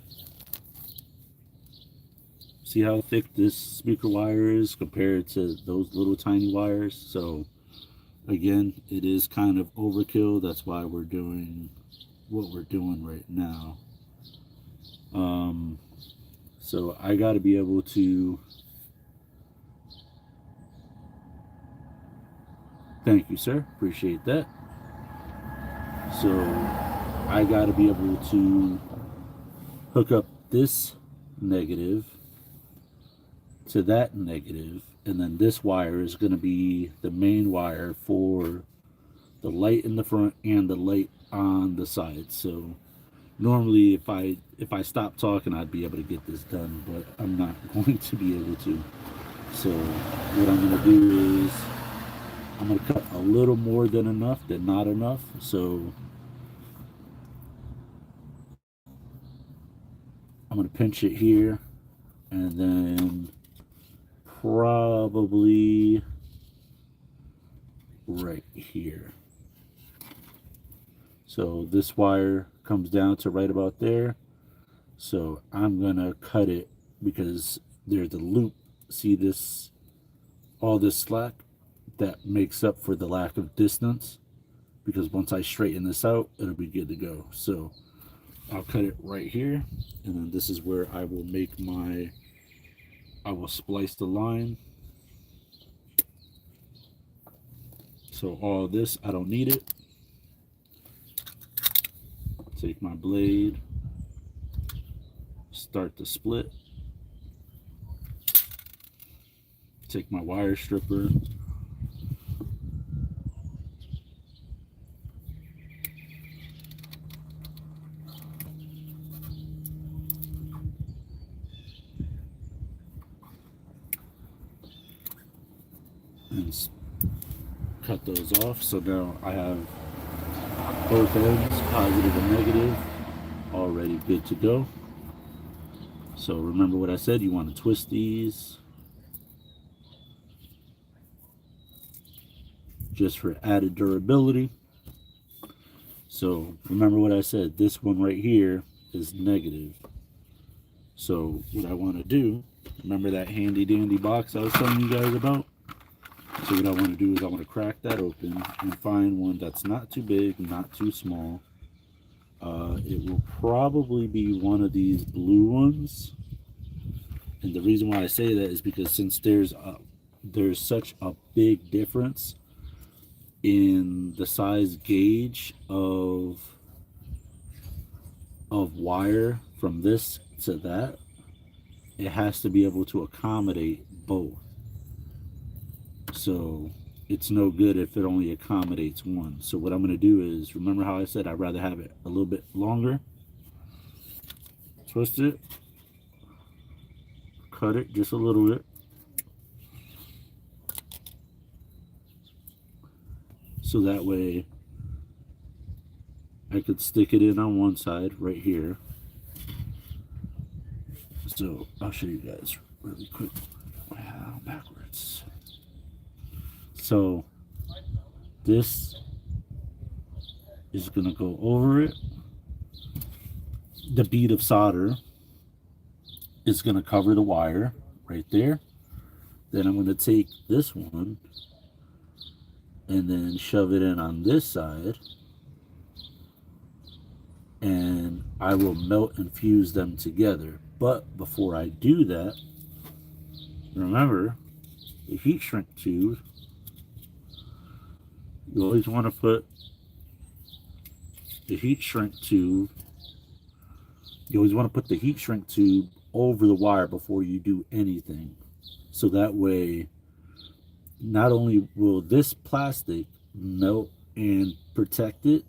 see how thick this speaker wire is compared to those little tiny wires. So again, it is kind of overkill. That's why we're doing what we're doing right now. So I got to be able to, thank you, sir, appreciate that. So I got to be able to hook up this negative to that negative, and then this wire is going to be the main wire for the light in the front and the light on the side. So normally if I stop talking, I'd be able to get this done, but I'm not going to be able to. So what I'm going to do is I'm going to cut a little more than enough than not enough. So I'm going to pinch it here, and then probably right here. So this wire comes down to right about there. So I'm gonna cut it because there's a loop. See this, all this slack that makes up for the lack of distance, because once I straighten this out, it'll be good to go. So I'll cut it right here, and then this is where I will splice the line. So all this, I don't need it. Take my blade, start the split, take my wire stripper, and cut those off. So now I have both ends, positive and negative, already good to go. So remember what I said, you want to twist these just for added durability. So remember what I said, this one right here is negative. So what I want to do, remember that handy dandy box I was telling you guys about? So what I want to do is I want to crack that open and find one that's not too big, not too small. It will probably be one of these blue ones. And the reason why I say that is because since there's such a big difference in the size gauge of wire from this to that, it has to be able to accommodate both. So it's no good if it only accommodates one. So what I'm going to do is, remember how I said I'd rather have it a little bit longer? Twist it, cut it just a little bit. So that way I could stick it in on one side right here. So I'll show you guys really quick. Wow, backwards. So this is going to go over it. The bead of solder is going to cover the wire right there. Then I'm going to take this one and then shove it in on this side, and I will melt and fuse them together. But before I do that, remember the heat shrink tube. You always want to put the heat shrink tube. You always want to put the heat shrink tube over the wire before you do anything. So that way, not only will this plastic melt and protect it,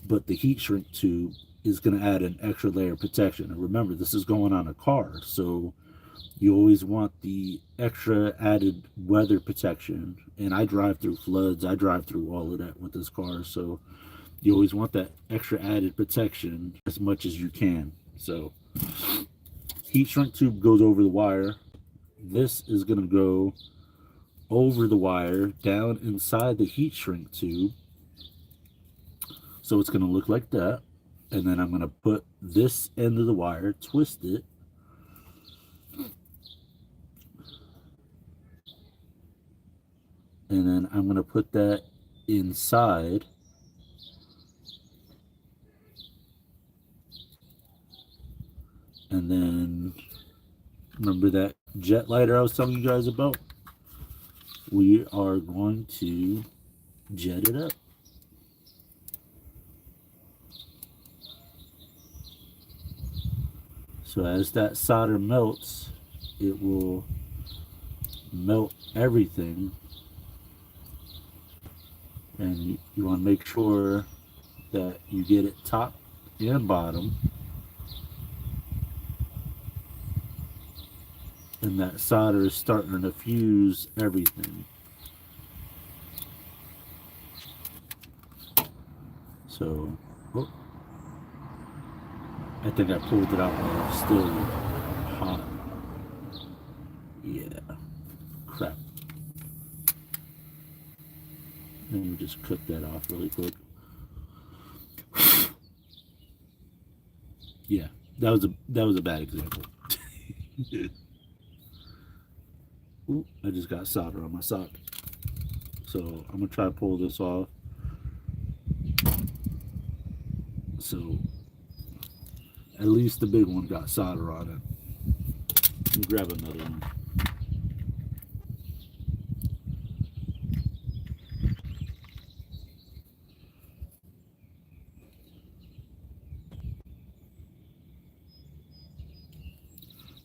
but the heat shrink tube is going to add an extra layer of protection. And remember, this is going on a car, so you always want the extra added weather protection. And I drive through floods, I drive through all of that with this car, so you always want that extra added protection as much as you can. So heat shrink tube goes over the wire. This is going to go over the wire down inside the heat shrink tube. So it's going to look like that. And then I'm going to put this end of the wire, twist it, and then I'm going to put that inside. And then remember that jet lighter I was telling you guys about? We are going to jet it up. So as that solder melts, it will melt everything. And you want to make sure that you get it top and bottom. And that solder is starting to fuse everything. So, oh, I think I pulled it out while it's still hot. Yeah, crap. Let me just cook that off really quick. Yeah, that was a bad example. Ooh, I just got solder on my sock. So I'm gonna try to pull this off. So at least the big one got solder on it. Let me grab another one.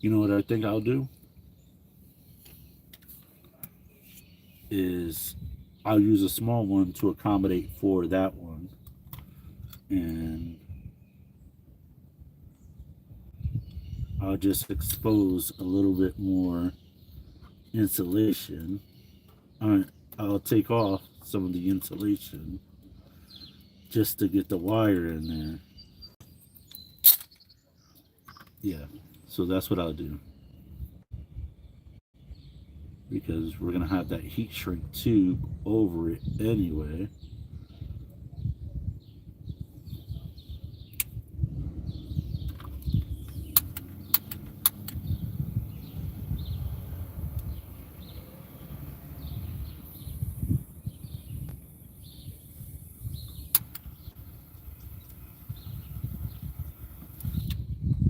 You know what I think I'll do is I'll use a small one to accommodate for that one, and I'll just expose a little bit more insulation. I'll take off some of the insulation just to get the wire in there. Yeah, so that's what I'll do, because we're gonna have that heat shrink tube over it anyway.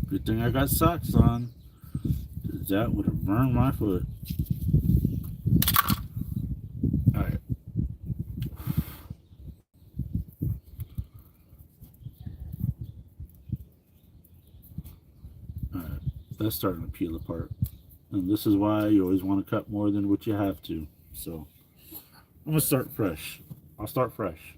Good thing I got socks on, 'cause that would have burned my foot. All right. All right. That's starting to peel apart. And this is why you always want to cut more than what you have to. So I'm going to start fresh. I'll start fresh.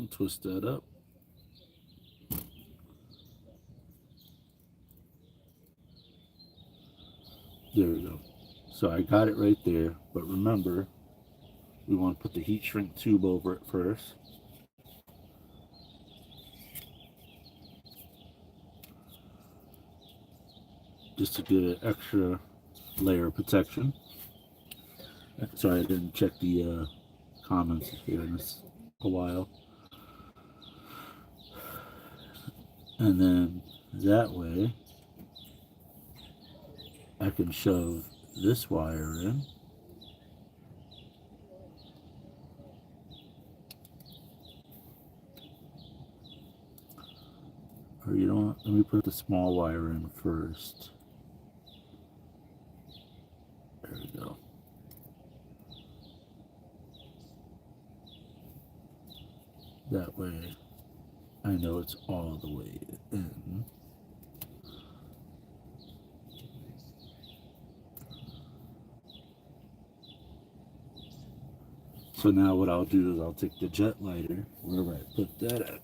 I'll twist that up. There we go. So I got it right there. But remember, we want to put the heat shrink tube over it first. Just to get an extra layer of protection. Sorry, I didn't check the comments here in a while. And then that way I can shove this wire in. Or you know what? Let me put the small wire in first. There we go. That way I know it's all the way in. So now what I'll do is I'll take the jet lighter, wherever I put that at.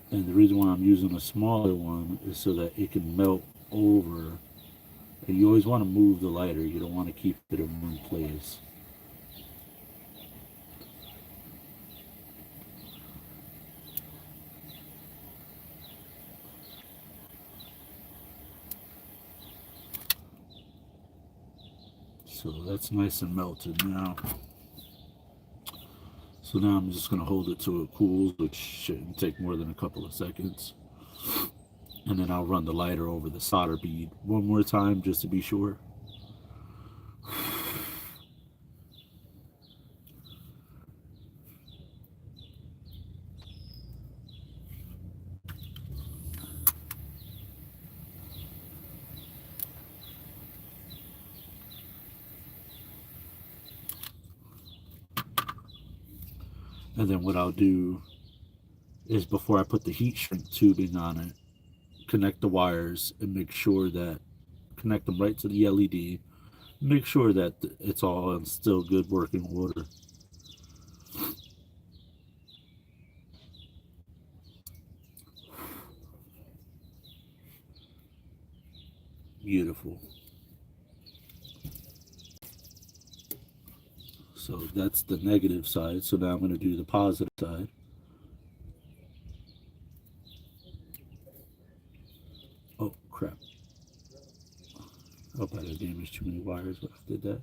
And the reason why I'm using a smaller one is so that it can melt over. And you always want to move the lighter. You don't want to keep it in one place. So that's nice and melted now. So now I'm just going to hold it till it cools, which shouldn't take more than a couple of seconds. And then I'll run the lighter over the solder bead one more time just to be sure. And then what I'll do is, before I put the heat shrink tubing on it, connect the wires and make sure that, connect them right to the LED, make sure that it's all in still good working order. Beautiful. So that's the negative side. So now I'm going to do the positive side. Oh, crap. Hope I didn't damage too many wires when I did that.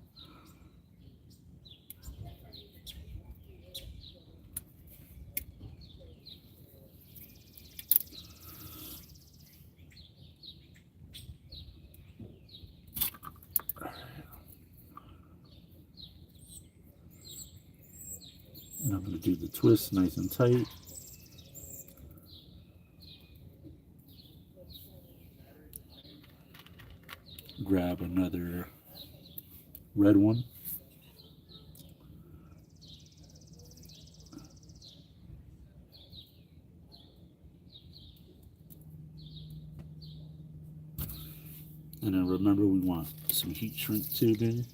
And I'm going to do the twist nice and tight. Grab another red one. And then remember, we want some heat shrink tubing.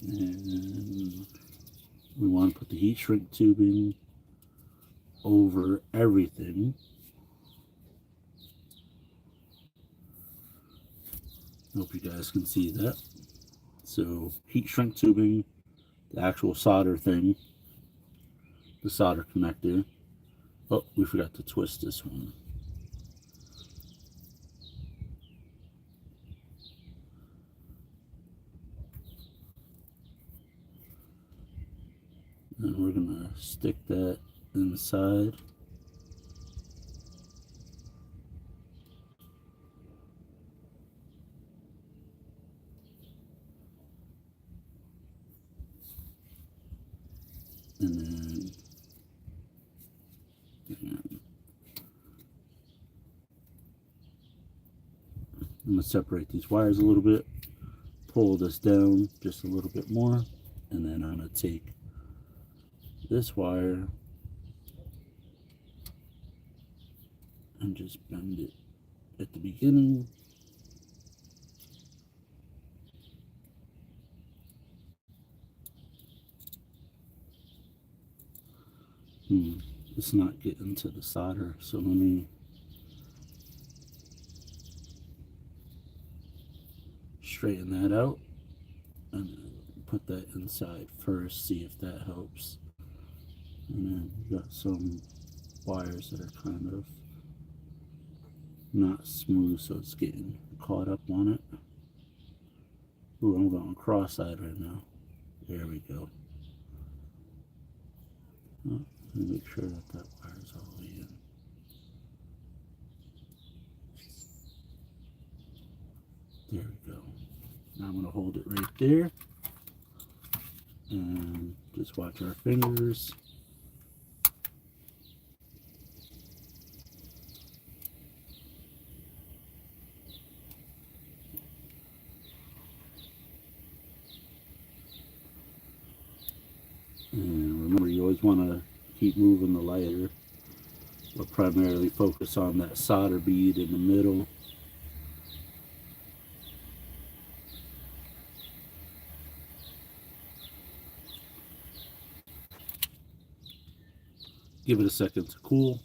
And we want to put the heat shrink tubing over everything. Hope you guys can see that. So heat shrink tubing, the actual solder thing, the solder connector. Oh, we forgot to twist this one. And we're gonna stick that inside. And then I'm gonna separate these wires a little bit, pull this down just a little bit more, and then I'm gonna take this wire and just bend it at the beginning. It's not getting to the solder, so let me straighten that out and put that inside first, see if that helps. And then we got some wires that are kind of not smooth, so it's getting caught up on it. Ooh, I'm going cross-eyed right now. There we go. Oh, let me make sure that that wire's all the way in. There we go. Now I'm going to hold it right there and just watch our fingers. And remember, you always want to keep moving the lighter, but primarily focus on that solder bead in the middle. Give it a second to cool.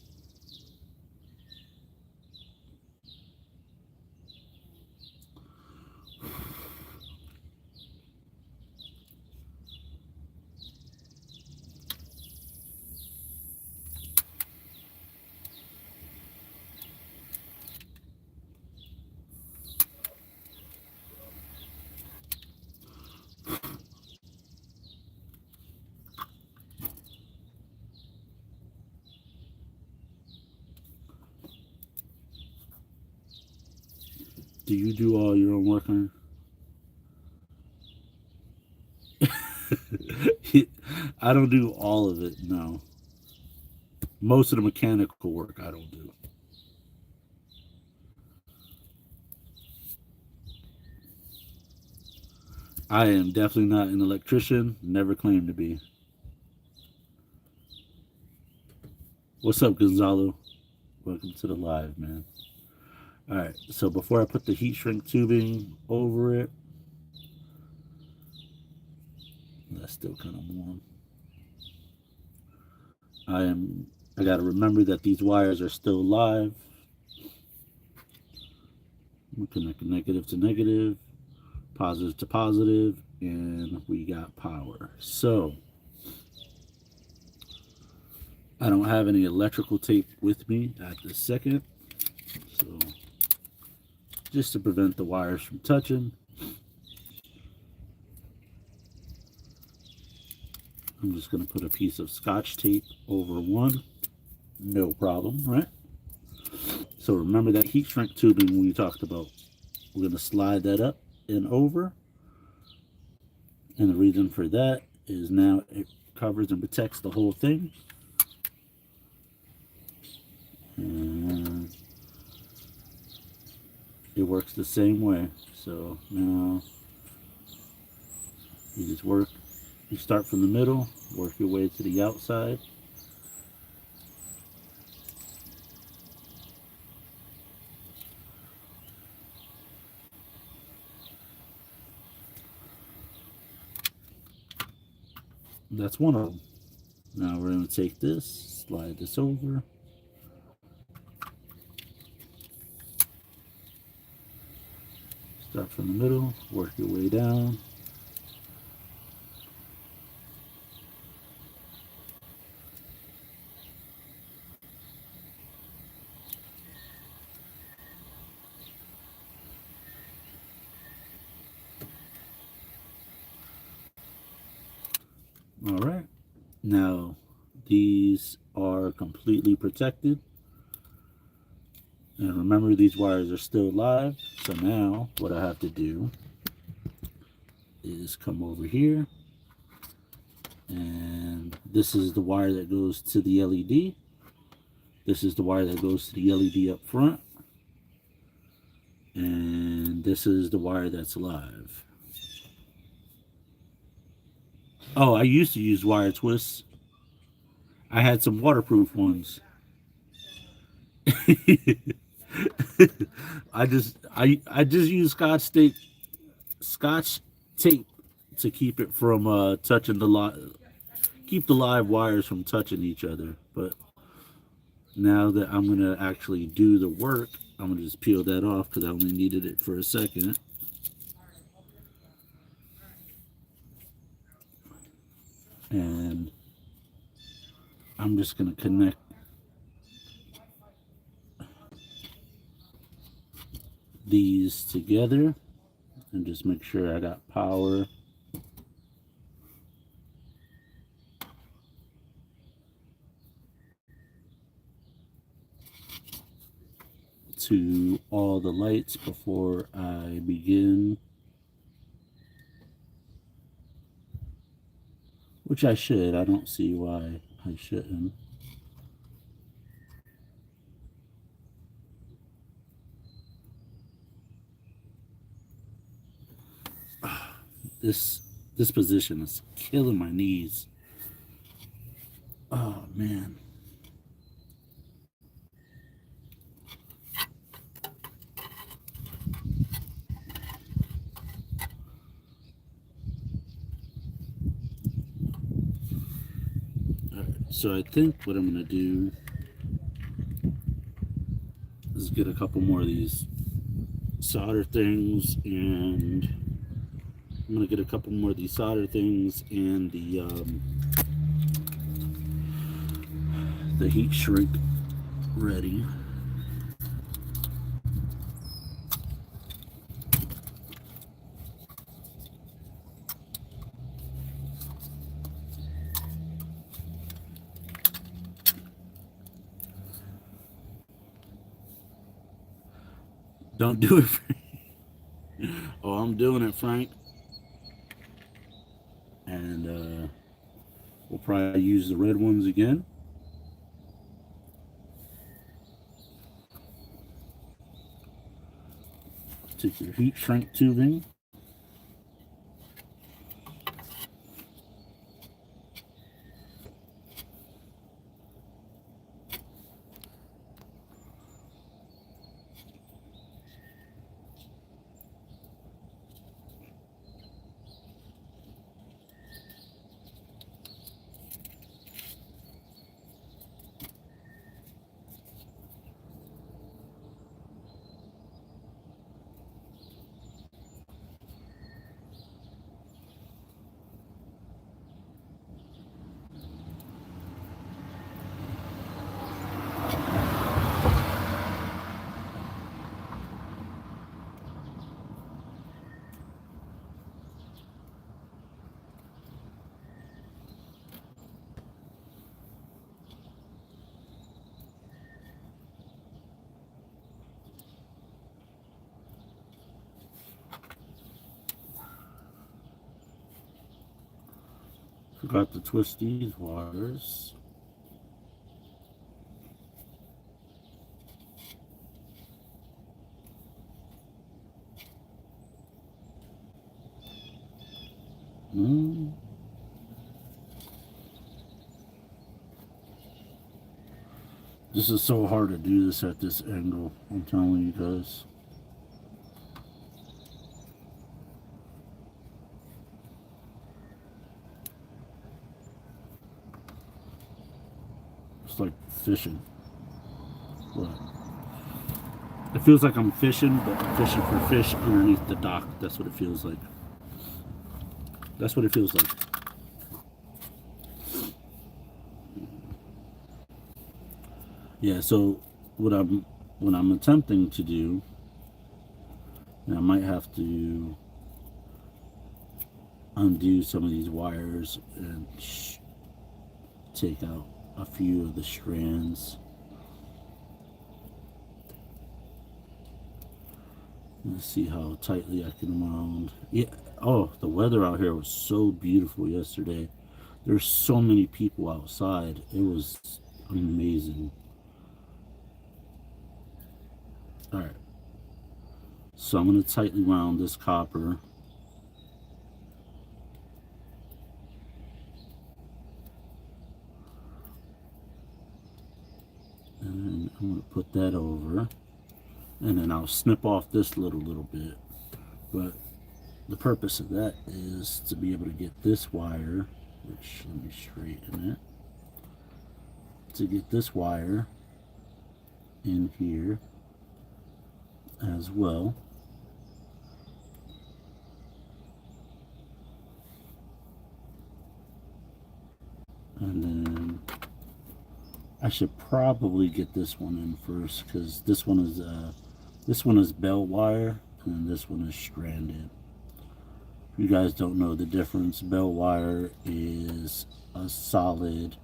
Do you do all your own work on? I don't do all of it, no. Most of the mechanical work I don't do. I am definitely not an electrician, never claimed to be. What's up, Gonzalo? Welcome to the live, man. All right, so before I put the heat shrink tubing over it, that's still kind of warm. I got to remember that these wires are still live. We connect negative to negative, positive to positive, and we got power. So I don't have any electrical tape with me at this second. So just to prevent the wires from touching, I'm just going to put a piece of Scotch tape over one. No problem, right? So remember that heat shrink tubing we talked about. We're going to slide that up and over. And the reason for that is now it covers and protects the whole thing. And it works the same way. So now you just work, you start from the middle, work your way to the outside. That's one of them. Now we're going to take this, slide this over. Start from the middle, work your way down. All right. Now these are completely protected. And remember, these wires are still live. So now what I have to do is come over here. And this is the wire that goes to the LED. This is the wire that goes to the LED up front. And this is the wire that's live. Oh, I used to use wire twists. I had some waterproof ones. I just use Scotch tape to keep it from touching keep the live wires from touching each other. But now that I'm gonna actually do the work, I'm gonna just peel that off because I only needed it for a second. And I'm just gonna connect these together and just make sure I got power. To all the lights before I begin, which I should. I don't see why I shouldn't. This position is killing my knees. Oh man. So I think what I'm gonna do is get a couple more of these solder things, and I'm gonna get a couple more of these solder things and the heat shrink ready. Don't do it. Oh, I'm doing it, Frank. And we'll probably use the red ones again. Take your heat shrink tubing. Forgot to twist these wires. Mm. This is so hard to do this at this angle, I'm telling you guys. It's like fishing. But it feels like I'm fishing, but I'm fishing for fish underneath the dock. That's what it feels like. That's what it feels like. Yeah, so what I'm attempting to do, and I might have to undo some of these wires and take out a few of the strands. Let's see how tightly I can wound. Yeah. Oh, the weather out here was so beautiful yesterday. There's so many people outside. It was amazing. All right. So I'm going to tightly wound this copper. And I'm going to put that over. And then I'll snip off this little bit. But the purpose of that is to be able to get this wire, which, let me straighten it. To get this wire in here as well. And then I should probably get this one in first, because this one is bell wire and this one is stranded. If you guys don't know the difference, bell wire is a solid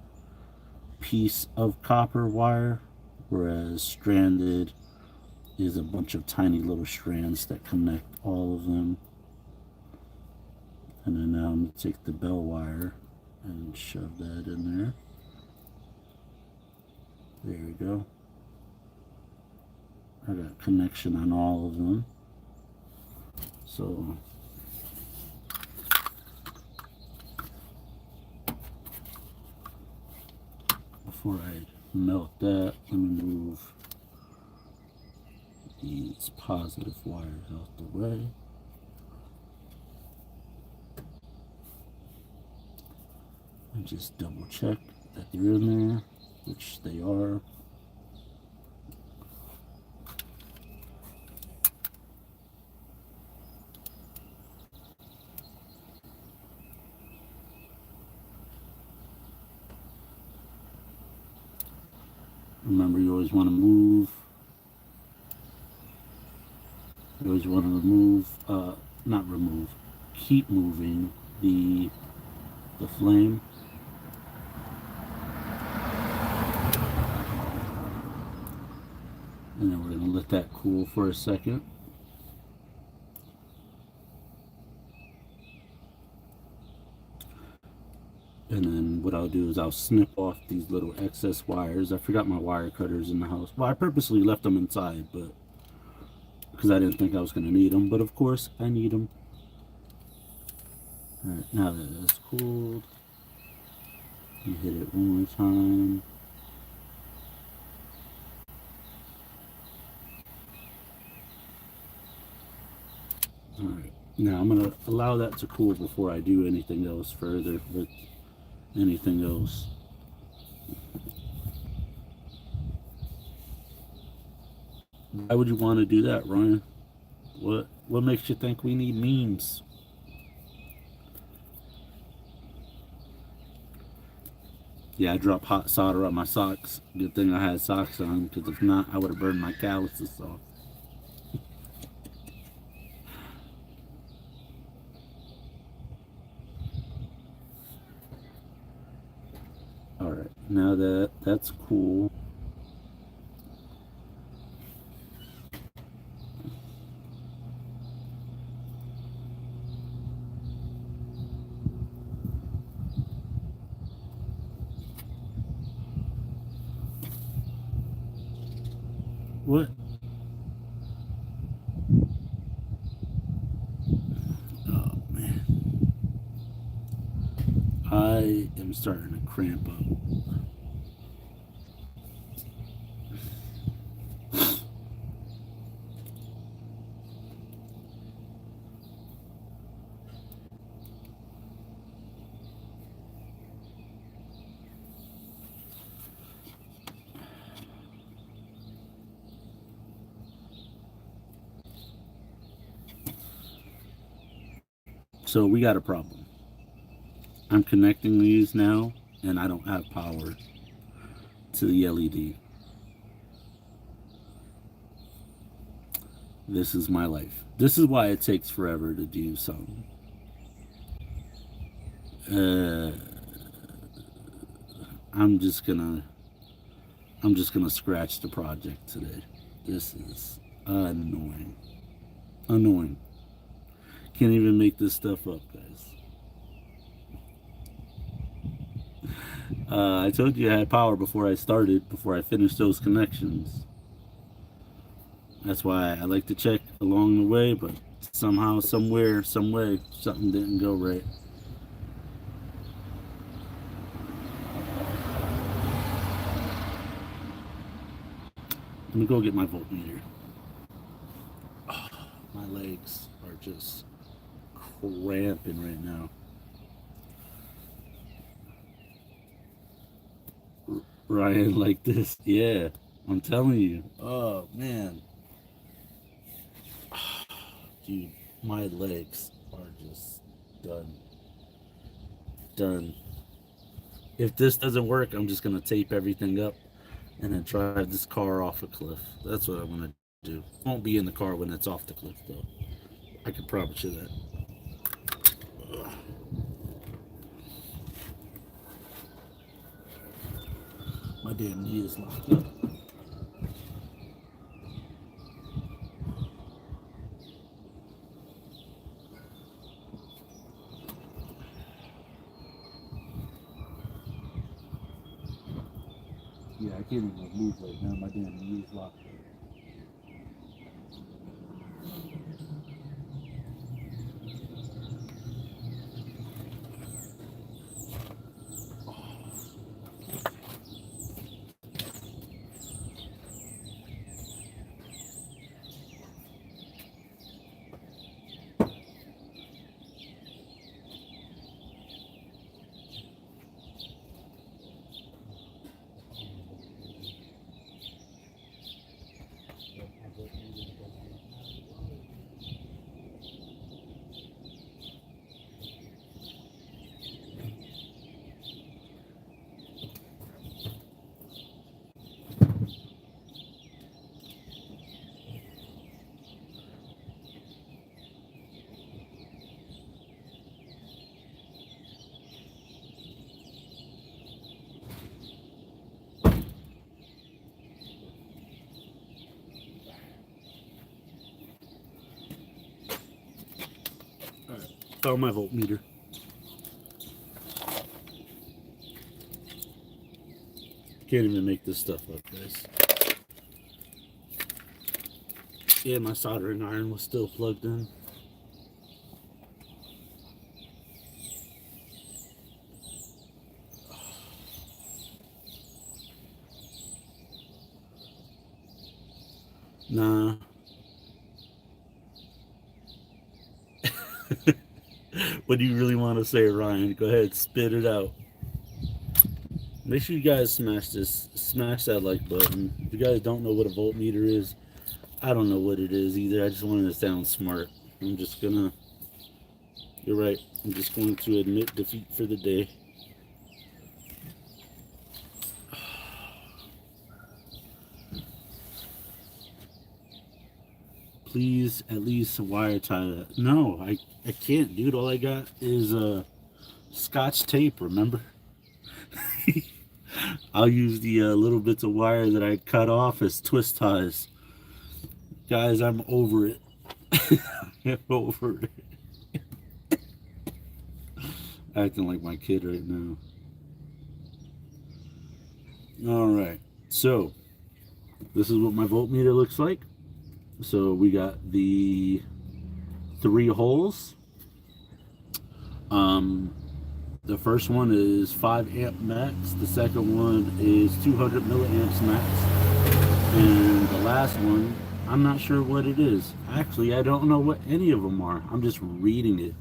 piece of copper wire, whereas stranded is a bunch of tiny little strands that connect all of them. And then now I'm going to take the bell wire and shove that in there. There we go. I got connection on all of them. So before I melt that, let me move these positive wires out the way. And just double check that they're in there, which they are. Remember, you always want to move. You always want to remove, not remove, keep moving the flame. And then we're going to let that cool for a second. And then what I'll do is I'll snip off these little excess wires. I forgot my wire cutters in the house. Well, I purposely left them inside, but because I didn't think I was going to need them. But of course, I need them. Alright, now that it's cooled, you hit it one more time. Alright, now I'm going to allow that to cool before I do anything else further with anything else. Why would you want to do that, Ryan? What makes you think we need memes? Yeah, I dropped hot solder on my socks. Good thing I had socks on, because if not, I would have burned my calluses off. Alright, now that that's cool. What? Oh man, I am starting to cramp up. So we got a problem. I'm connecting these now, and I don't have power to the LED. This is my life. This is why it takes forever to do something. Uh, I'm just gonna scratch the project today. This is annoying. Annoying. Can't even make this stuff up, guys. I told you I had power before I started, before I finished those connections. That's why I like to check along the way, but somehow, somewhere, some way, something didn't go right. Let me go get my voltmeter. Oh, my legs are just cramping right now. Ryan, like this, yeah, I'm telling you. Oh man, dude, my legs are just done. Done. If this doesn't work, I'm just gonna tape everything up and then drive this car off a cliff. That's what I'm gonna do. Won't be in the car when it's off the cliff, though. I can promise you that. Ugh. My damn knee is locked up. Yeah, I can't even move right now. My damn knee is locked up. Found my voltmeter. Can't even make this stuff up, guys. Yeah, my soldering iron was still plugged in. Nah. What do you really want to say, Ryan? Go ahead, spit it out. Make sure you guys smash that like button. If you guys don't know what a voltmeter is, I don't know what it is either. I just wanted to sound smart. I'm just gonna, you're right, I'm just going to admit defeat for the day. Please at least wire tie that. No, I can't, dude. All I got is scotch tape, remember? I'll use the little bits of wire that I cut off as twist ties. Guys, I'm over it. I'm over it. Acting like my kid right now. All right. So, This is what my voltmeter looks like. So we got the 3 holes. The first one is 5 amp max. The second one is 200 milliamps max. And the last one, I'm not sure what it is. Actually, I don't know what any of them are. I'm just reading it.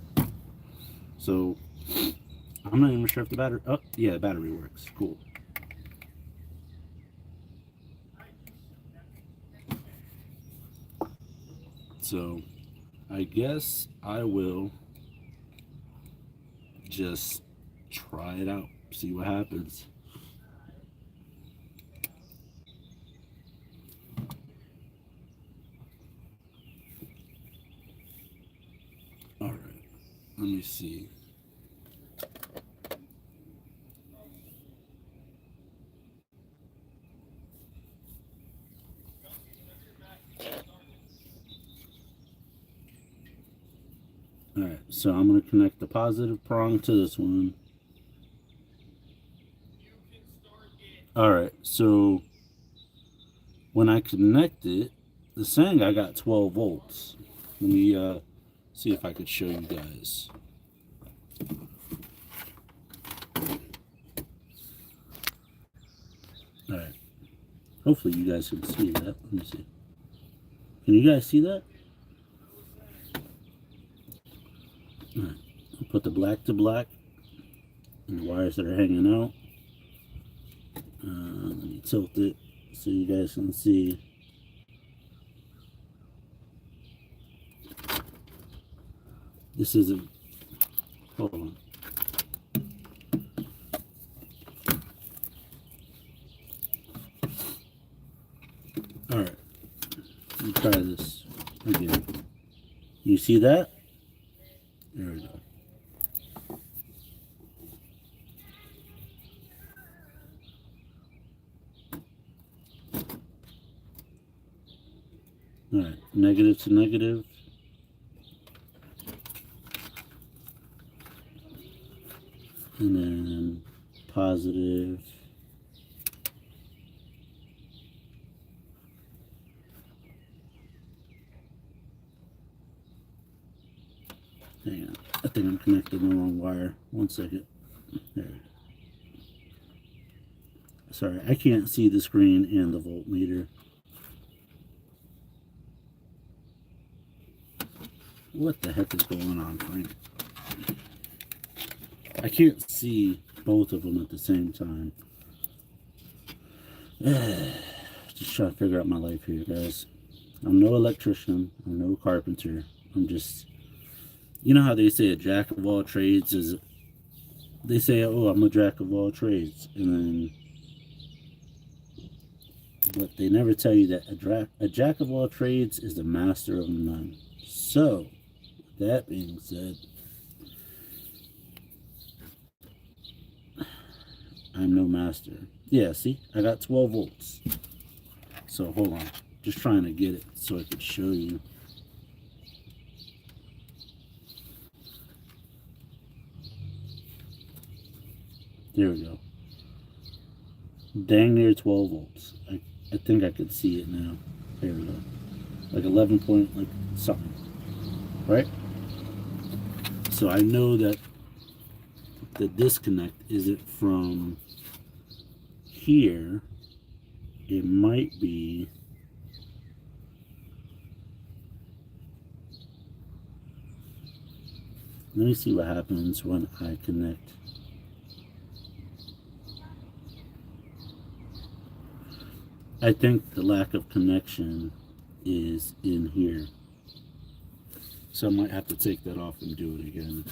So I'm not even sure if the battery, oh yeah, the battery works. Cool. So I guess I will just try it out, see what happens. All right, let me see. All right, so I'm going to connect the positive prong to this one. All right, so when I connect it, the saying I got 12 volts. Let me see if I could show you guys. All right, hopefully you guys can see that. Let me see. Can you guys see that? All right, I'll put the black to black and the wires that are hanging out. Let me tilt it so you guys can see. This isn't, hold on. All right, let me try this again. You see that? There we go. All right, negative to negative. And then positive. Hang on, I think I'm connecting the wrong wire. 1 second. There we go. Sorry, I can't see the screen and the voltmeter. What the heck is going on, Frank? I can't see both of them at the same time. Just trying to figure out my life here, guys. I'm no electrician. I'm no carpenter. I'm just, you know how they say a jack of all trades is, they say, oh, I'm a jack of all trades. And then, but they never tell you that a jack of all trades is the master of none. So, that being said, I'm no master. Yeah, see, I got 12 volts. So hold on, just trying to get it so I could show you. There we go. Dang near 12 volts. I think I could see it now. There we go. Like 11 point, like something. Right? So I know that the disconnect isn't from here. It might be let me see what happens when I connect. I think the lack of connection is in here. So I might have to take that off and do it again.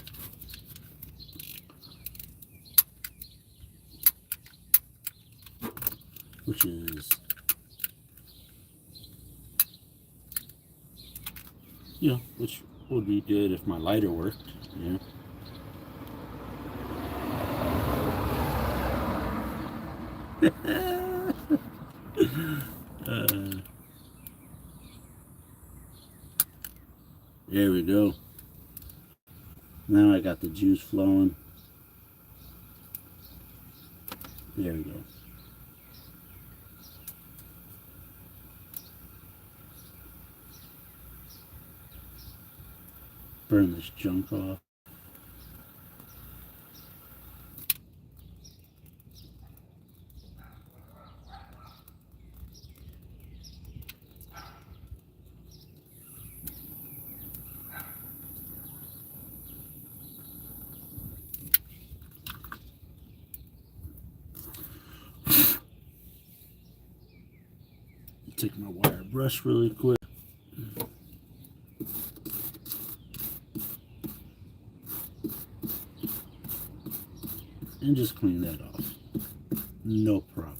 Which is, you know, which would be good if my lighter worked, yeah. There we go. Now I got the juice flowing. There we go. Burn this junk off. Take my wire brush really quick. And just clean that off. No problem.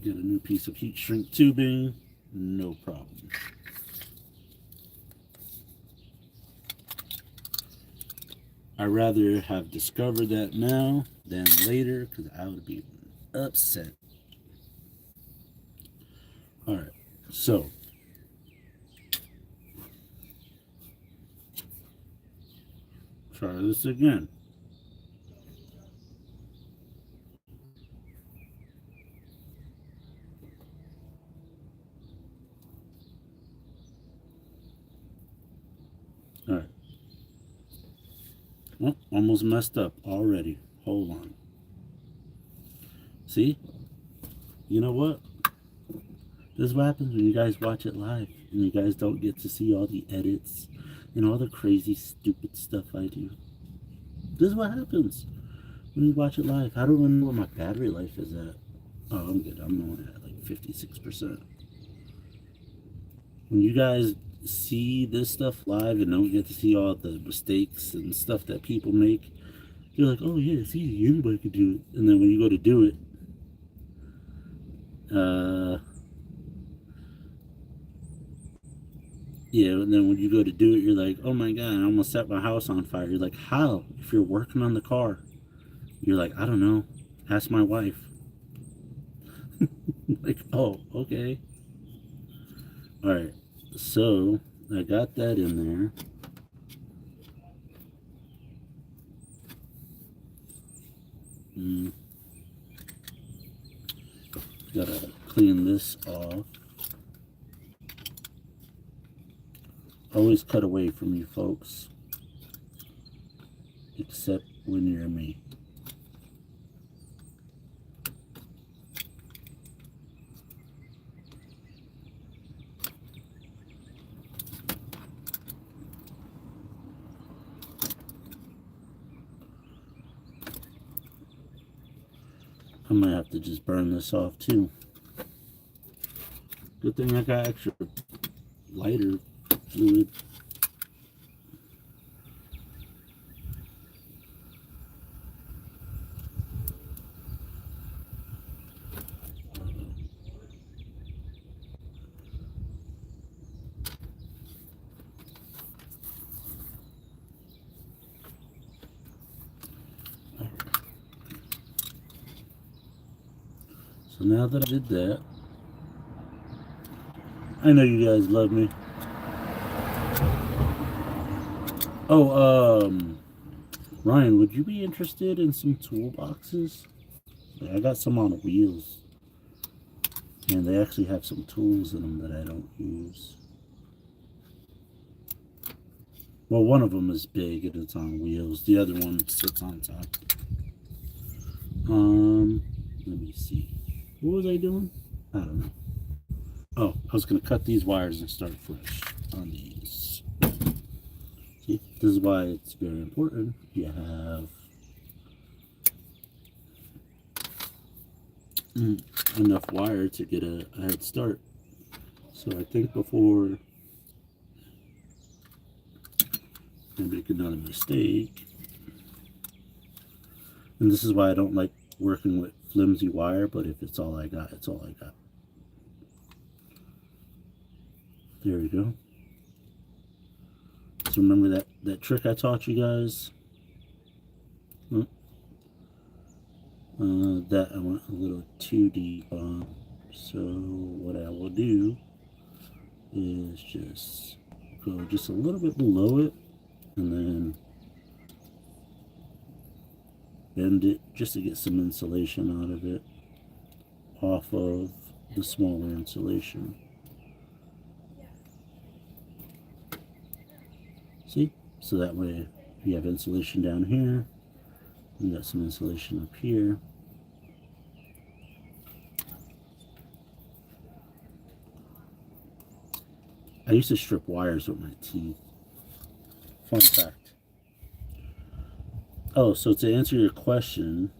Get a new piece of heat shrink tubing. No problem. I'd rather have discovered that now than later because I would be upset. Alright, so try this again. Alright. Oh, almost messed up already. Hold on. See? You know what? This is what happens when you guys watch it live and you guys don't get to see all the edits and all the crazy, stupid stuff I do. This is what happens when you watch it live. I don't even know where my battery life is at. Oh, I'm good. I'm only at like 56%. When you guys see this stuff live and don't get to see all the mistakes and stuff that people make, you're like, oh yeah, it's easy. Anybody could do it. And then when you go to do it, yeah, and then when you go to do it, you're like, oh my God, I almost set my house on fire. You're like, how? If you're working on the car. You're like, I don't know. Ask my wife. Like, oh, okay. All right. So, I got that in there. Gotta clean this off. Always cut away from you folks, except when you're me. I might have to just burn this off too. Good thing I got extra lighter fluid. So now that I did that, I know you guys love me. Oh, Ryan, would you be interested in some toolboxes? I got some on wheels. And they actually have some tools in them that I don't use. Well, one of them is big and it's on wheels. The other one sits on top. Let me see. What was I doing? I don't know. Oh, I was going to cut these wires and start fresh on these. See, this is why it's very important. You have enough wire to get a head start. So I think before I make another mistake, and this is why I don't like working with flimsy wire, but if it's all I got, it's all I got. There we go. So remember that trick I taught you guys? That I went a little too deep on. So what I will do is just go just a little bit below it and then bend it just to get some insulation out of it off of the smaller insulation. See? So that way you have insulation down here. You got some insulation up here. I used to strip wires with my teeth. Fun fact. Oh, so to answer your question,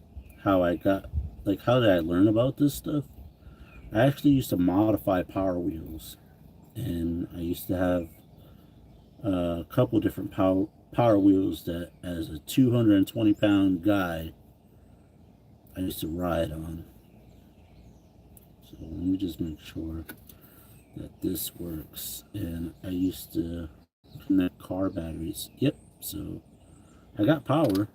how I got, like, how did I learn about this stuff? I actually used to modify Power Wheels. And I used to have a couple different power Wheels that, as a 220-pound guy, I used to ride on. So let me just make sure that this works. And I used to connect car batteries. Yep, so I got power.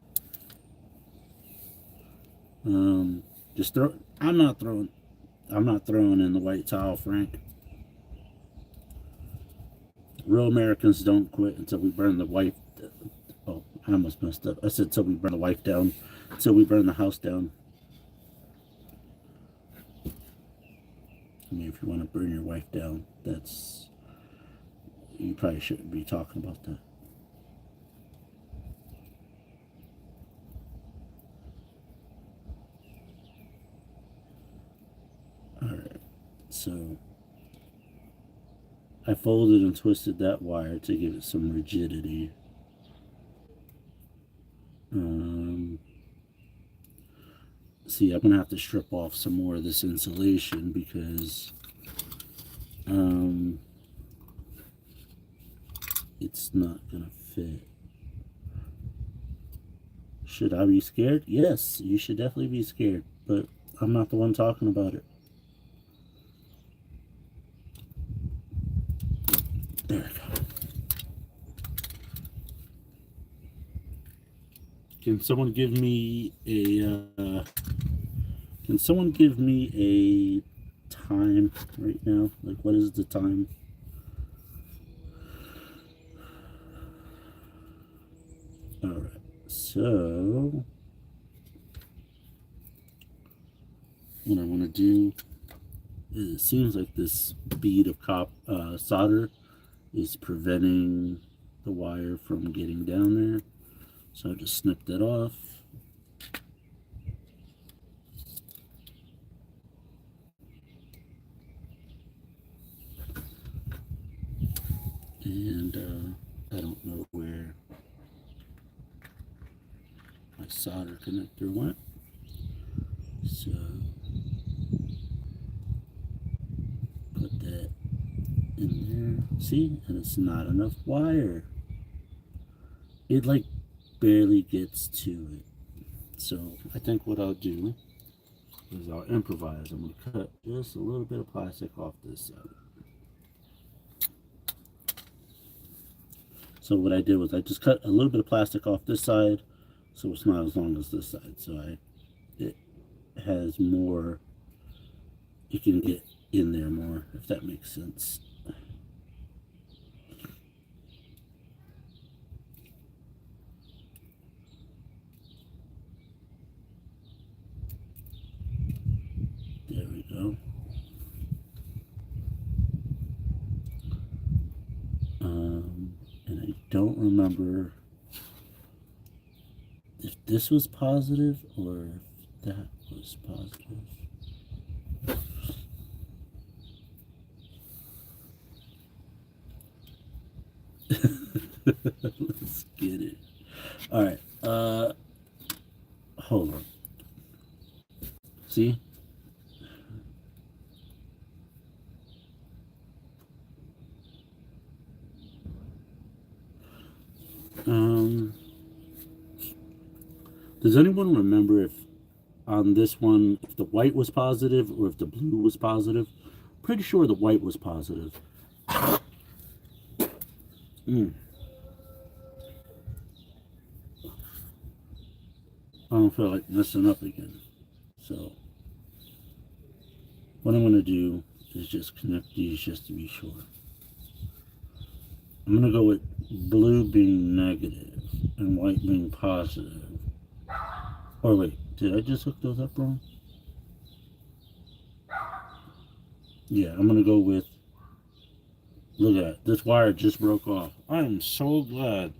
Just throw. I'm not throwing in the white towel, Frank. Real Americans don't quit until we burn the wife. Oh, I almost messed up. I said until we burn the wife down. Until we burn the house down. I mean, if you want to burn your wife down, you probably shouldn't be talking about that. Alright, so I folded and twisted that wire to give it some rigidity. See, I'm going to have to strip off some more of this insulation because it's not going to fit. Should I be scared? Yes, you should definitely be scared, but I'm not the one talking about it. There we go. Can someone give me a time right now? Like, what is the time? All right. So what I want to do is, it seems like this bead of solder is preventing the wire from getting down there. So I just snip that off. And I don't know where my solder connector went. So put that in there. See? And it's not enough wire. It like barely gets to it. So I think what I'll do is I'll improvise. I'm going to cut just a little bit of plastic off this side. So what I did was I just cut a little bit of plastic off this side, so it's not as long as this side. So it has more, you can get in there more, if that makes sense. There we go. And I don't remember if this was positive or if that was positive. Let's get it. All right. Hold on. See? Does anyone remember if on this one, if the white was positive or if the blue was positive? Pretty sure the white was positive. I don't feel like messing up again. So what I'm going to do is just connect these just to be sure. I'm going to go with blue being negative and white being positive. Or wait, did I just hook those up wrong? Yeah, I'm going to go with Look at that. This wire just broke off. I am so glad.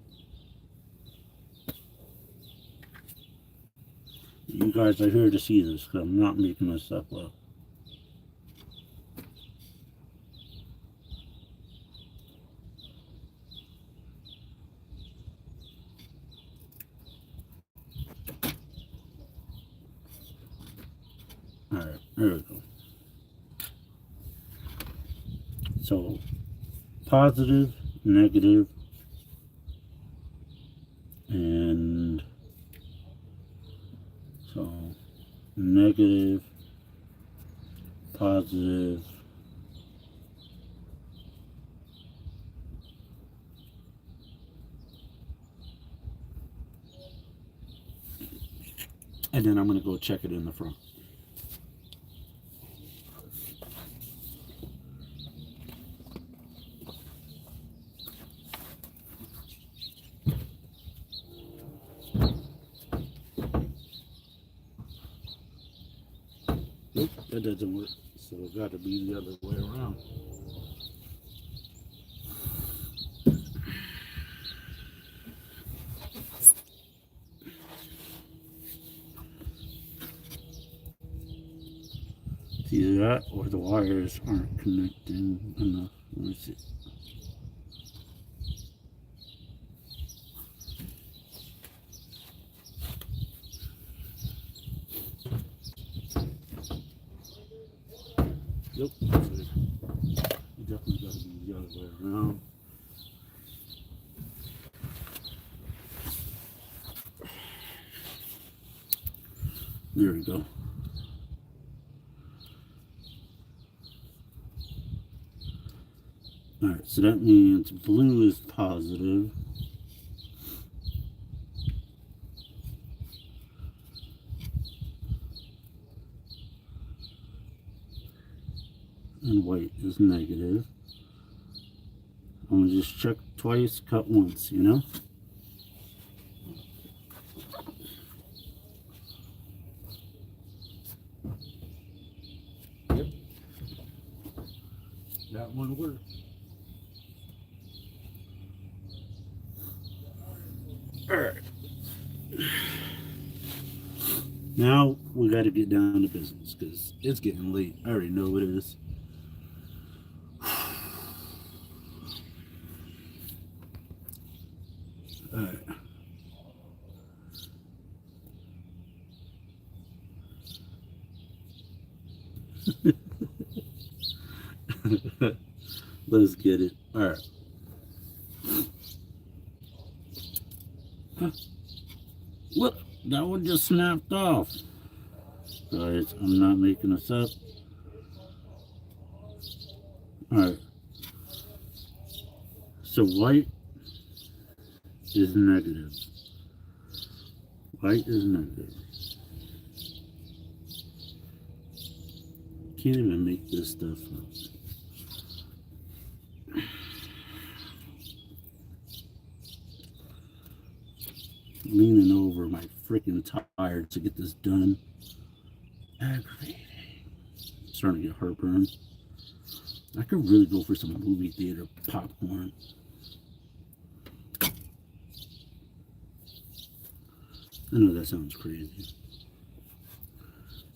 You guys are here to see this because I'm not making this stuff up. Alright, there we go. So, positive, negative, and so negative, positive, and then I'm going to go check it in the front. Nope, that doesn't work. So it's got to be the other way around. It's either that or the wires aren't connecting enough. Let me see. Yep, that's it. You definitely got to be the other way around. There we go. Alright, so that means blue is positive. And white is negative. I'm gonna just check twice, cut once, you know? Yep. That one worked. Alright. Now we got to get down to business because it's getting late. I already know it is. Alright. Let's get it. Alright. Look, that one just snapped off. Guys, I'm not making this up. Alright. So white is negative. White is negative. Can't even make this stuff up. Leaning over, my freaking tired to get this done. Aggravating. Starting to get heartburn. I could really go for some movie theater popcorn. I know that sounds crazy.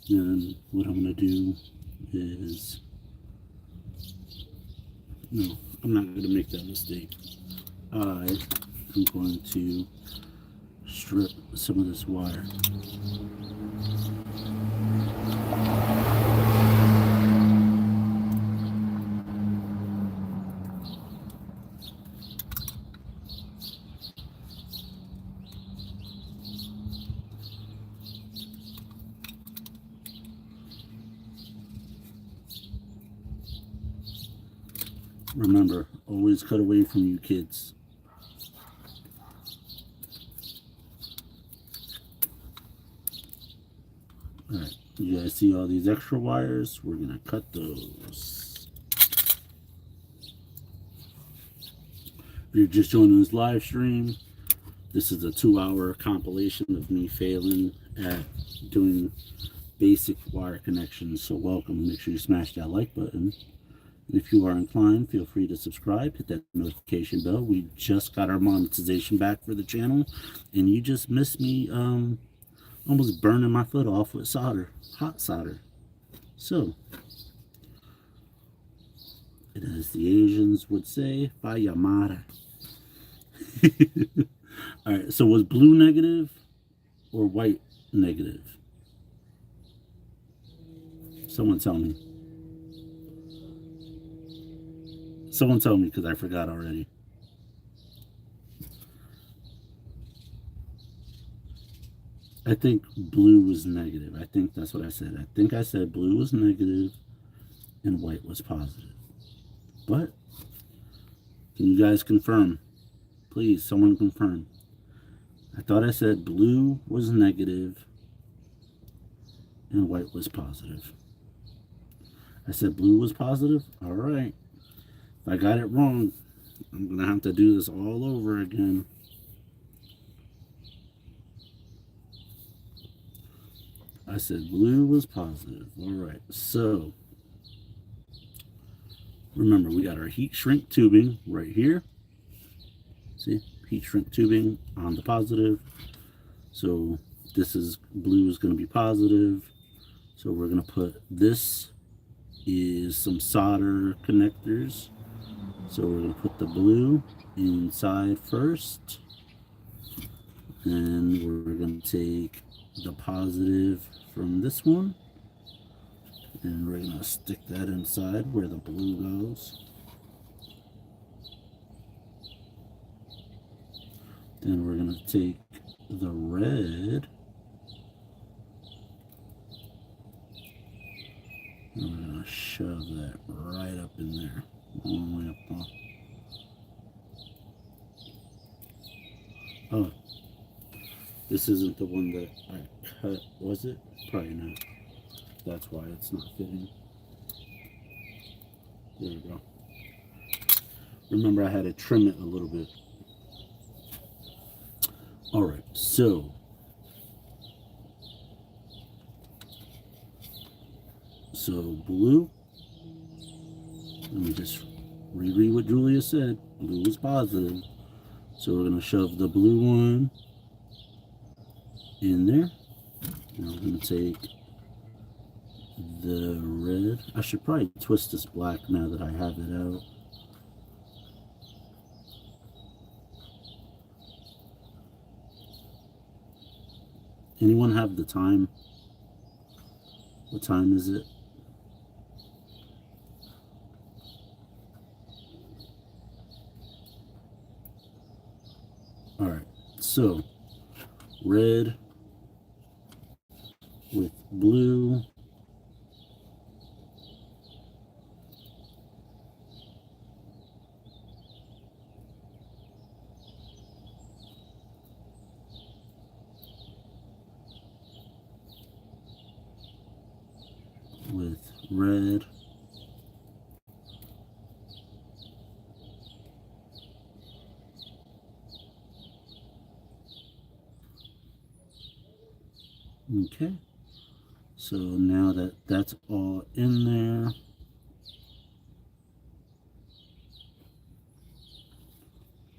Then what I'm gonna do is, no, I'm not gonna make that mistake. I am going to strip some of this wire. Remember, always cut away from you kids. Alright, you guys see all these extra wires? We're gonna cut those. If you're just joining this live stream, this is a 2-hour compilation of me failing at doing basic wire connections. So welcome. Make sure you smash that like button If you are inclined, feel free to subscribe, hit that notification bell. We just got our monetization back for the channel, and you just missed me almost burning my foot off with solder, hot solder. So, as the Asians would say, vaya madre. All right, so was blue negative or white negative? Someone tell me. Someone tell me, because I forgot already. I think blue was negative. I think that's what I said. I think I said blue was negative and white was positive. But can you guys confirm? Please, someone confirm. I thought I said blue was negative and white was positive. I said blue was positive? All right. If I got it wrong, I'm going to have to do this all over again. I said blue was positive. All right. So, remember, we got our heat shrink tubing right here. See? Heat shrink tubing on the positive. So, this is blue is going to be positive. So, we're going to put this is some solder connectors. So we're going to put the blue inside first, and we're going to take the positive from this one, and we're going to stick that inside where the blue goes. Then we're going to take the red, and we're going to shove that right up in there. All the way up on. Oh, this isn't the one that I cut, was it? Probably not. That's why it's not fitting. There we go. Remember, I had to trim it a little bit. All right, so blue. Let me just reread what Julia said. Blue is positive. So we're going to shove the blue one in there. Now we're going to take the red. I should probably twist this black now that I have it out. Anyone have the time? What time is it? All right, so red with blue. With red. Okay, so now that that's all in there,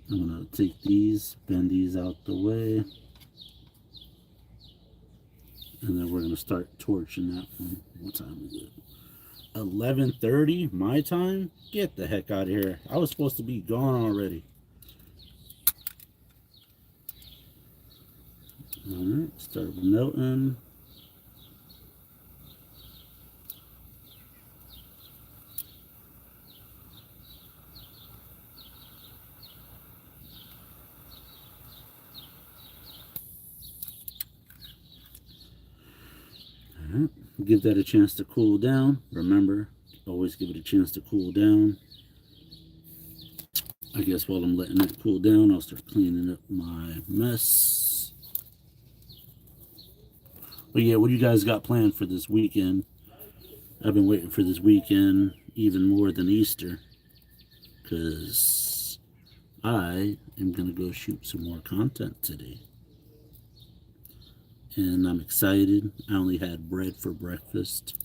I'm going to take these, bend these out the way, and then we're going to start torching that one. What time is it? 11:30 my time? Get the heck out of here. I was supposed to be gone already. All right, start melting. All right, give that a chance to cool down. Remember, always give it a chance to cool down. I guess while I'm letting that cool down, I'll start cleaning up my mess. But yeah, what do you guys got planned for this weekend? I've been waiting for this weekend even more than Easter, because I am going to go shoot some more content today. And I'm excited. I only had bread for breakfast.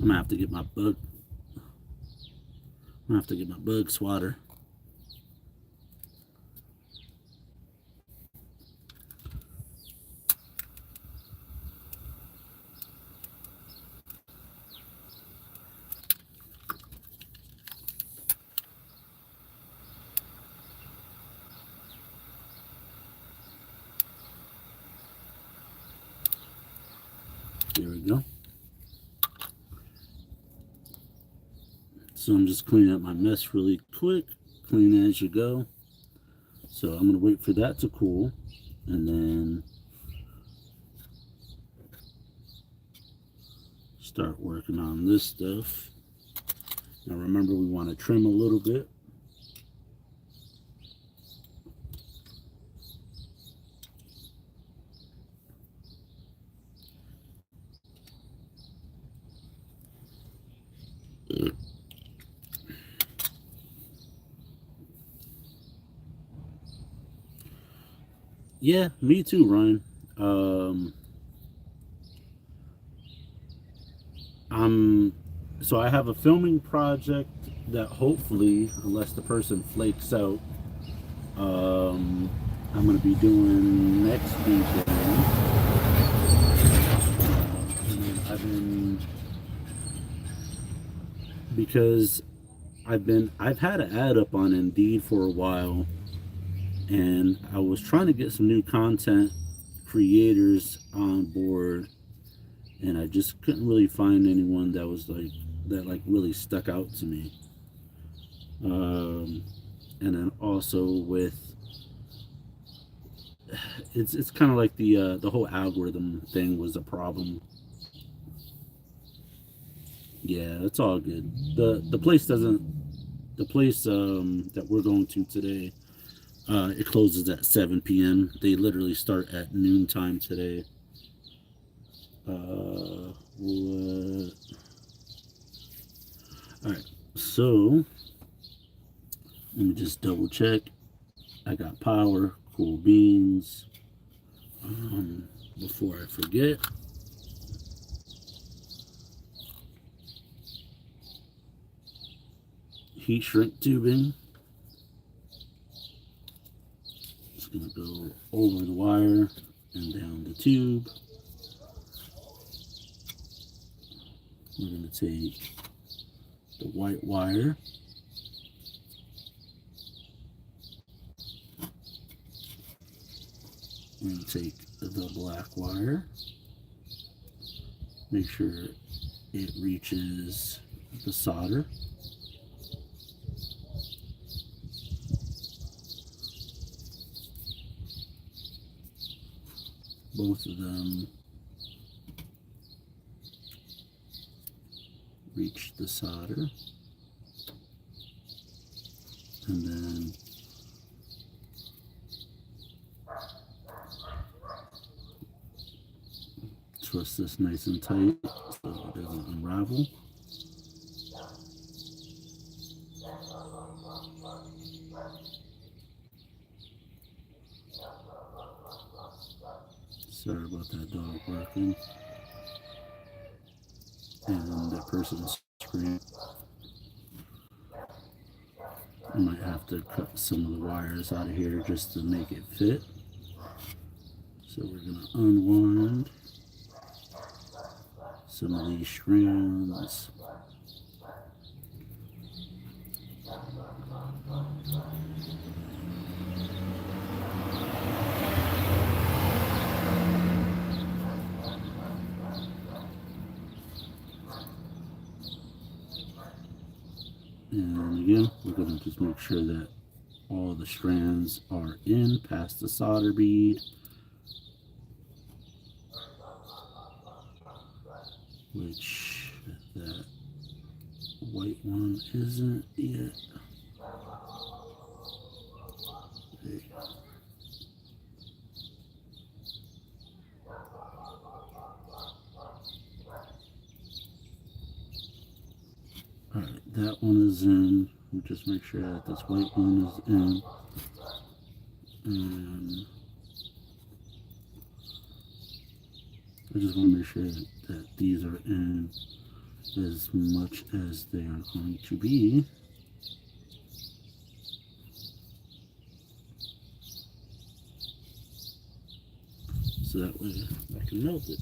I'm gonna have to get my bug. I'm gonna have to get my bug swatter. There we go. So I'm just cleaning up my mess really quick. Clean as you go. So I'm gonna wait for that to cool, and then start working on this stuff. Now remember, we want to trim a little bit. Yeah, me too, Ryan. So I have a filming project that hopefully, unless the person flakes out, I'm going to be doing next weekend. And because I've had an ad up on Indeed for a while, and I was trying to get some new content creators on board, and I just couldn't really find anyone that was that really stuck out to me. And then also with it's kind of like the whole algorithm thing was a problem. Yeah, it's all good. The place that we're going to today, it closes at 7 p.m. They literally start at noontime today. What? All right, so let me just double check. I got power, cool beans. Before I forget, heat shrink tubing. It's gonna go over the wire and down the tube. We're gonna take the white wire, we're going to take the black wire, make sure it reaches the solder. Both of them reach the solder, and then twist this nice and tight so it doesn't unravel. Sorry about that dog barking and that person's screaming. I might have to cut some of the wires out of here just to make it fit. So we're going to unwind some of these strands. And again, we're going to just make sure that all the strands are in past the solder bead, which that white one isn't yet. Okay. Alright, that one is in. We'll just make sure that this white one is in. And I just want to make sure that these are in. as much as they are going to be. So that way I can melt it.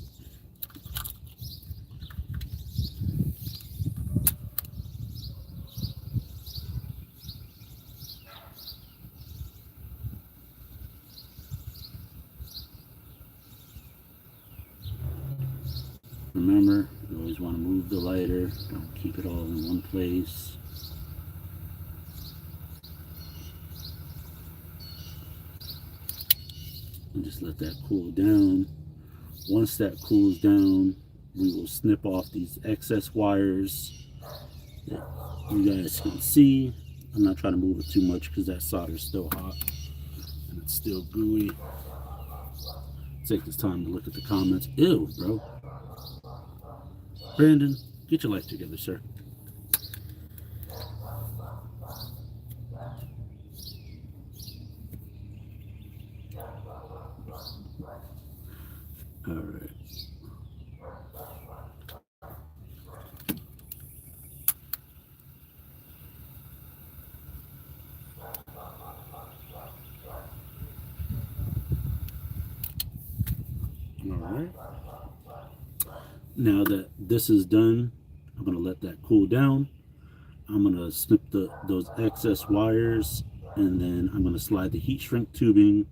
Remember, you always want to move the lighter. Don't keep it all in one place. And just let that cool down. Once that cools down, we will snip off these excess wires that you guys can see. I'm not trying to move it too much because that solder is still hot and it's still gooey. Take this time to look at the comments. Ew, bro. Brandon, get your life together, sir. All right. All right. Now that this is done, I'm going to let that cool down. I'm going to snip those excess wires, and then I'm going to slide the heat shrink tubing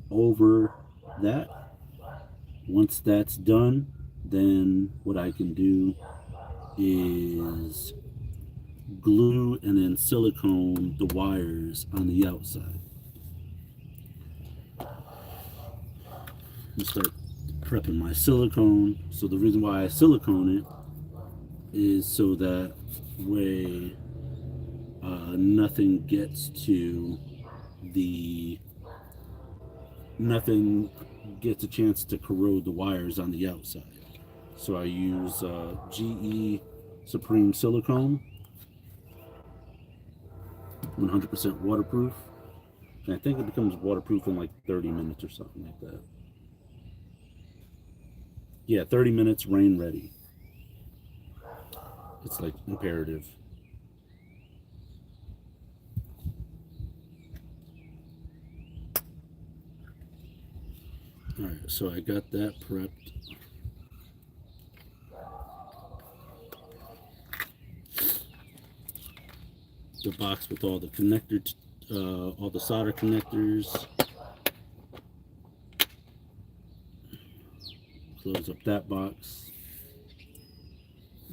over that. Once that's done, then what I can do is glue and then silicone the wires on the outside. I'm start prepping my silicone. So the reason why I silicone it is so that way nothing gets a chance to corrode the wires on the outside. So I use GE Supreme Silicone, 100% waterproof. And I think it becomes waterproof in like 30 minutes or something like that. Yeah, 30 minutes, rain ready. It's like imperative. All right, so I got that prepped. The box with all the connectors, all the solder connectors. Close up that box.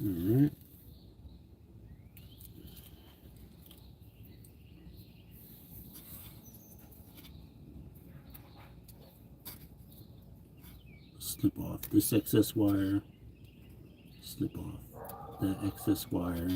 All right. Snip off this excess wire. Snip off that excess wire.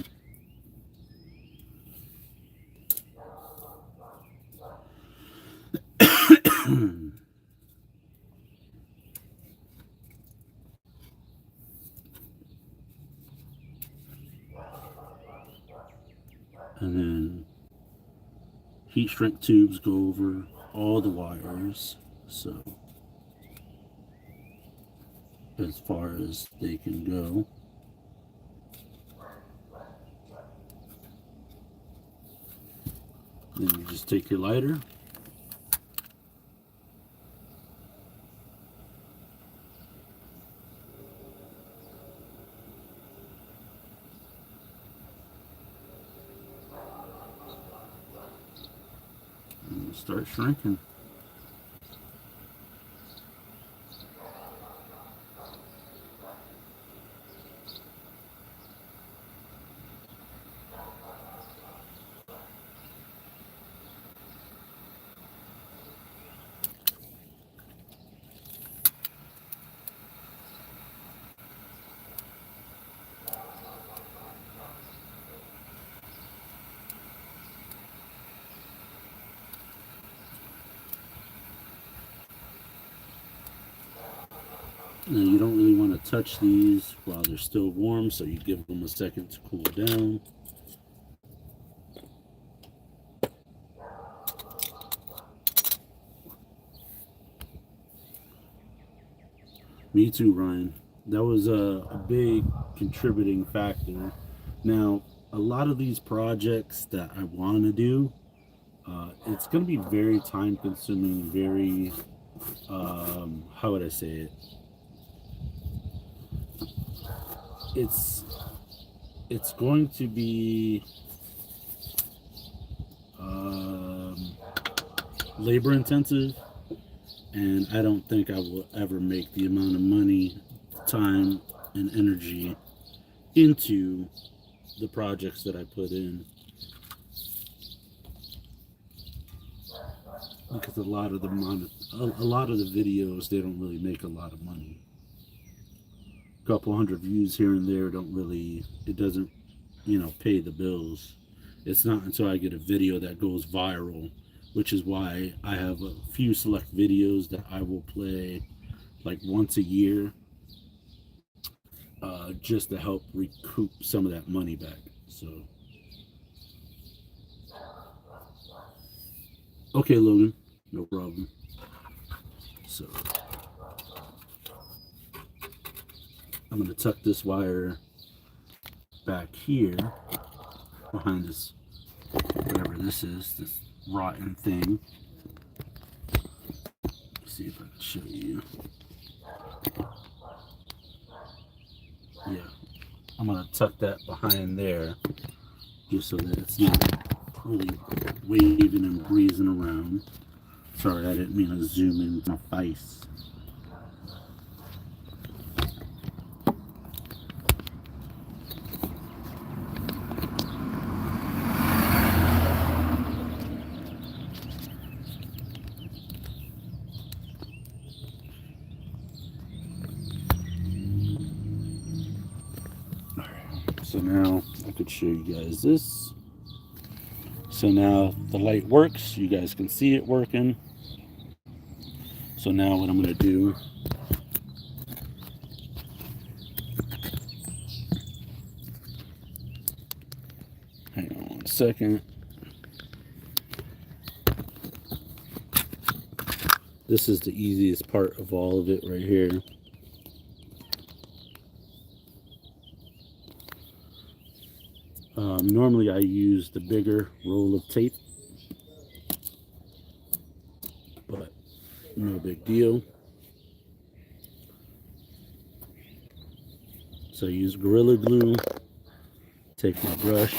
And then heat shrink tubes go over all the wires, so as far as they can go. Then you just take your lighter, and start shrinking. Now you don't really want to touch these while they're still warm, so you give them a second to cool down. Me too, Ryan. that was a big contributing factor. Now, a lot of these projects that I want to do, it's going to be very time consuming, very, how would I say it? It's going to be labor intensive, and I don't think I will ever make the amount of money, time, and energy into the projects that I put in, because a lot of the videos, they don't really make a lot of money. A couple hundred views here and there it doesn't pay the bills. It's not until I get a video that goes viral, which is why I have a few select videos that I will play like once a year, just to help recoup some of that money back. So, okay, Logan, no problem. So, I'm going to tuck this wire back here behind this, whatever this is, this rotten thing. Let's see if I can show you. Yeah, I'm going to tuck that behind there just so that it's not really waving and breezing around. Sorry, I didn't mean to zoom in my face. So now I could show you guys this. So now the light works. You guys can see it working. So now what I'm going to do, hang on 1 second. This is the easiest part of all of it right here. Normally I use the bigger roll of tape, but no big deal. So I use Gorilla Glue, take my brush,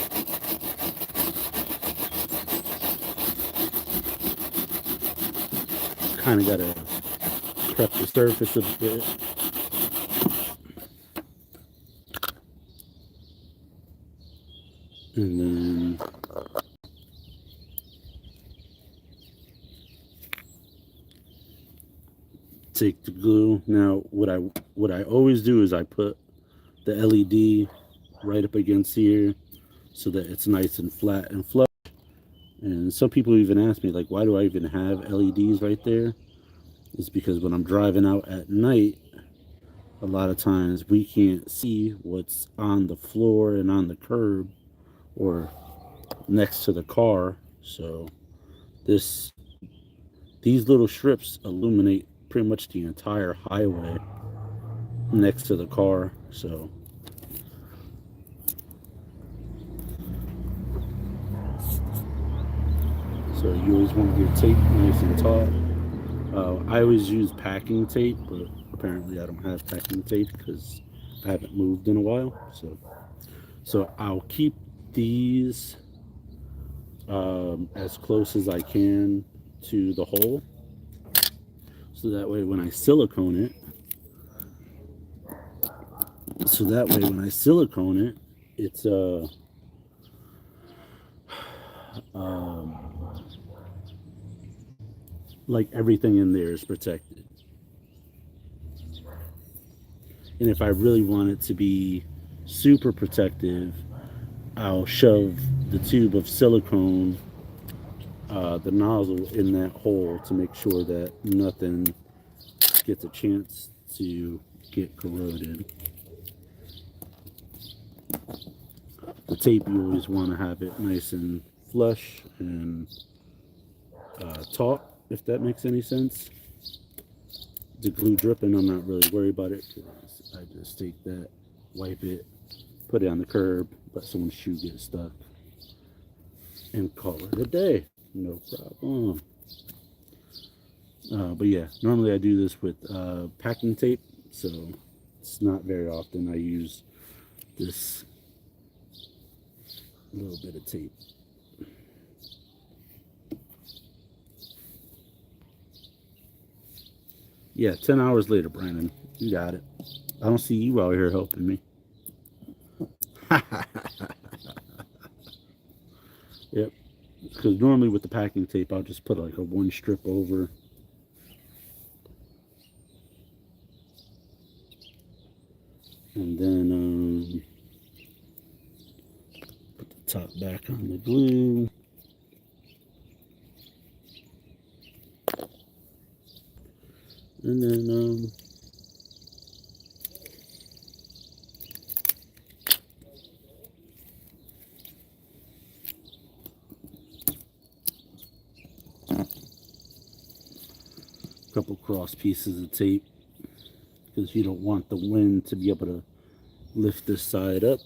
kind of got to prep the surface a bit. And then take the glue. Now what I always do is I put the LED right up against here so that it's nice and flat and flush. And some people even ask me, like, why do I even have LEDs right there? It's because when I'm driving out at night, a lot of times we can't see what's on the floor and on the curb or next to the car. So these little strips illuminate pretty much the entire highway next to the car. So you always want to get tape nice and taut. I always use packing tape, but apparently I don't have packing tape because I haven't moved in a while. So I'll keep these as close as I can to the hole, so that way when I silicone it, it's like everything in there is protected. And if I really want it to be super protective, I'll shove the tube of silicone, the nozzle, in that hole to make sure that nothing gets a chance to get corroded. The tape, you always want to have it nice and flush and taut, if that makes any sense. The glue dripping, I'm not really worried about it because I Just take that, wipe it, put it on the curb, let someone's shoe get stuck, and call it a day. No problem. But yeah, normally I do this with packing tape, so it's not very often I use this little bit of tape. Yeah, 10 hours later, Brandon. You got it. I don't see you out here helping me. Yep. Because normally with the packing tape, I'll just put like a one strip over. And then put the top back on the glue. And then a couple cross pieces of tape, because you don't want the wind to be able to lift this side up.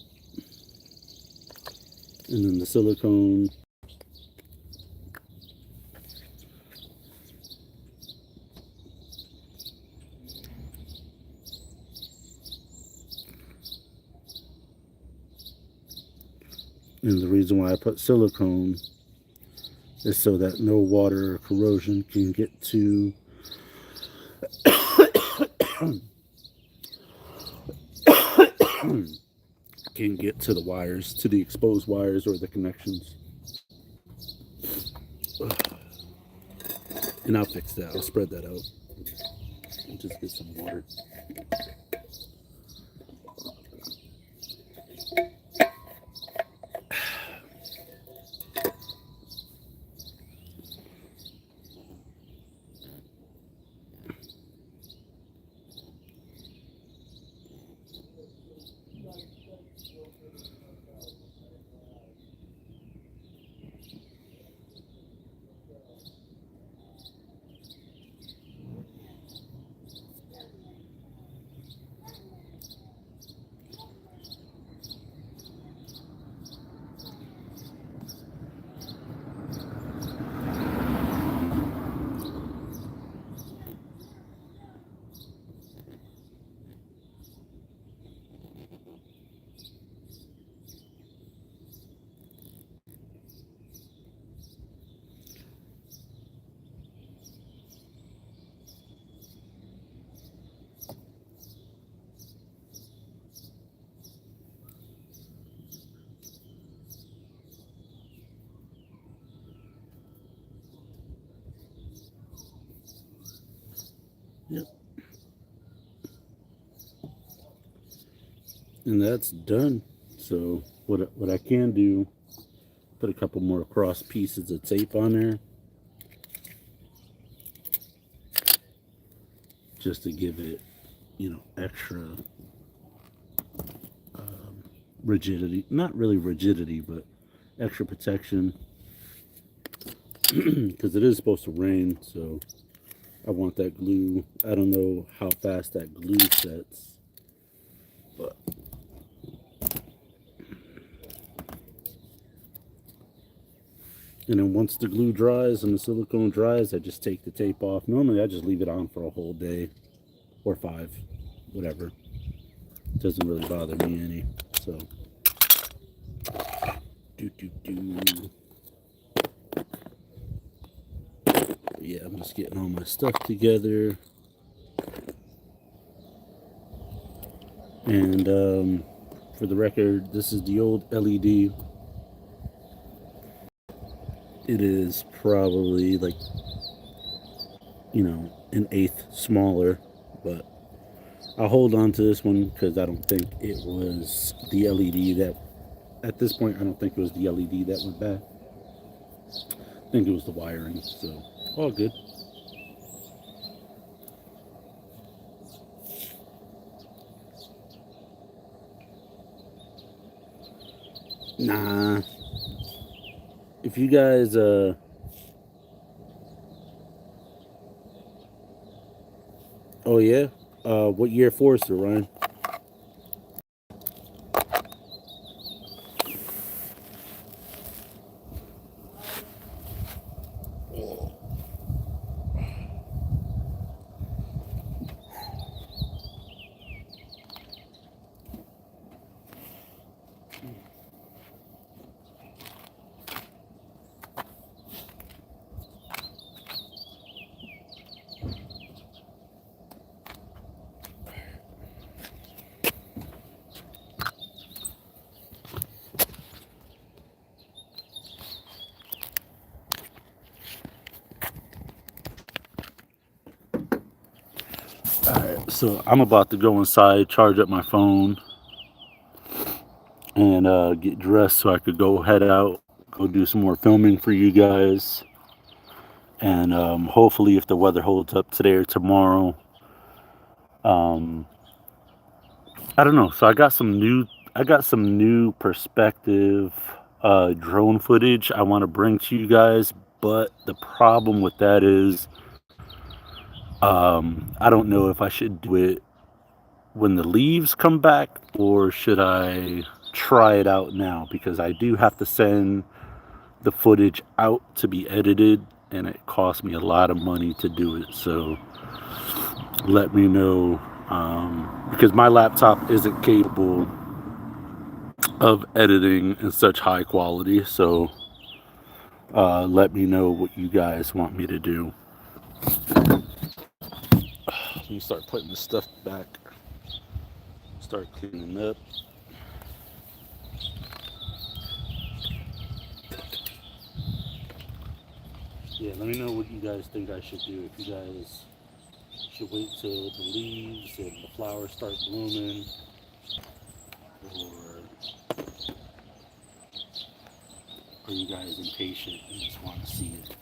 And then the silicone. And the reason why I put silicone is so that no water or corrosion can get to the wires, to the exposed wires or the connections. And I'll fix that. I'll spread that out and just get some water. Yep. And that's done. So what I can do, put a couple more cross pieces of tape on there, just to give it, extra rigidity. Not really rigidity, but extra protection, because it is supposed to rain, so I want that glue. I don't know how fast that glue sets, but and then once the glue dries and the silicone dries, I just take the tape off. Normally I just leave it on for a whole day or 5, whatever. It doesn't really bother me any. So yeah, I'm just getting all my stuff together. And for the record, this is the old LED. It is probably like, an 1/8 smaller, but I'll hold on to this one because I don't think it was the LED that, at this point, I don't think it was the LED that went bad. I think it was the wiring, so all good. Nah. If you guys, oh yeah? What year Forester, Ryan? So I'm about to go inside, charge up my phone, and get dressed so I could go head out, go do some more filming for you guys. And hopefully, if the weather holds up today or tomorrow, um, I don't know. So I got some new perspective drone footage I want to bring to you guys. But the problem with that is, I don't know if I should do it when the leaves come back, or should I try it out now, because I do have to send the footage out to be edited, and it costs me a lot of money to do it. So let me know, because my laptop isn't capable of editing in such high quality. So let me know what you guys want me to do. Let me start putting this stuff back, start cleaning up. Yeah, let me know what you guys think I should do. If you guys should wait till the leaves and the flowers start blooming, or are you guys impatient and just want to see it?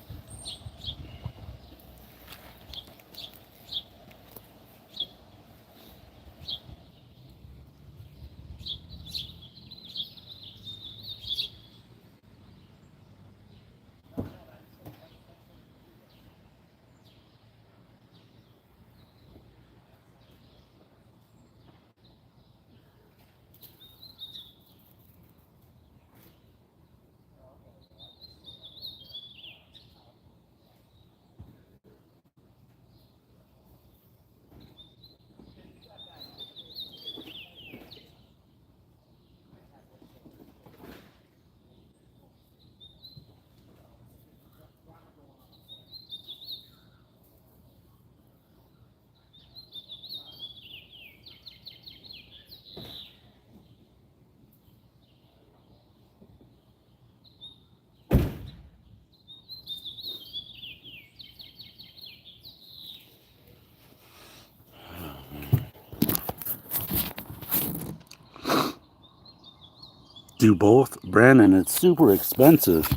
Do both, Brandon? It's super expensive.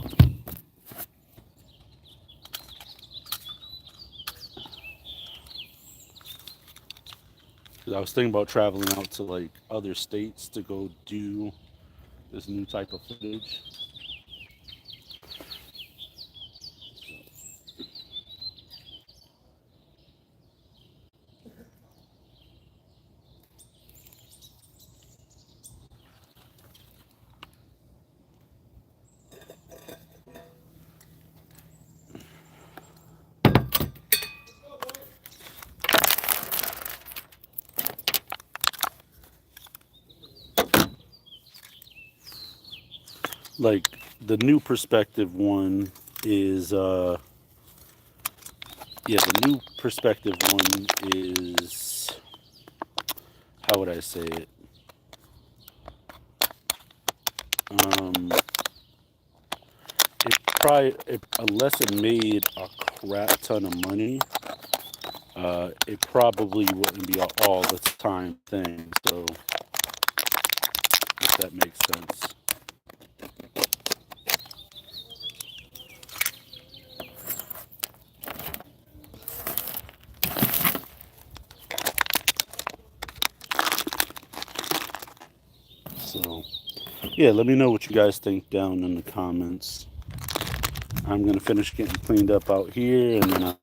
I was thinking about traveling out to like other states to go do this new type of footage. Like the new perspective one is the new perspective one is, how would I say it? Unless it made a crap ton of money, it probably wouldn't be an all the time thing. So if that makes sense. So yeah, let me know what you guys think down in the comments. I'm gonna finish getting cleaned up out here, and then I'm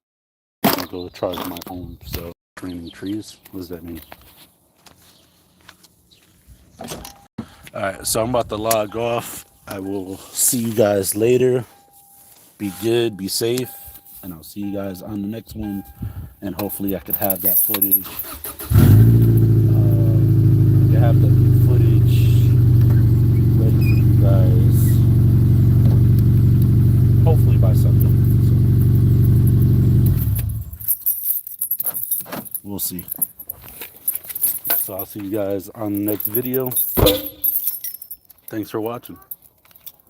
gonna go charge my phone. So cleaning trees, what does that mean? All right, so I'm about to log off. I will see you guys later. Be good, be safe, and I'll see you guys on the next one. And hopefully I could have that footage. I could have the footage ready for you guys. Hopefully by Sunday. So we'll see. So I'll see you guys on the next video. Thanks for watching.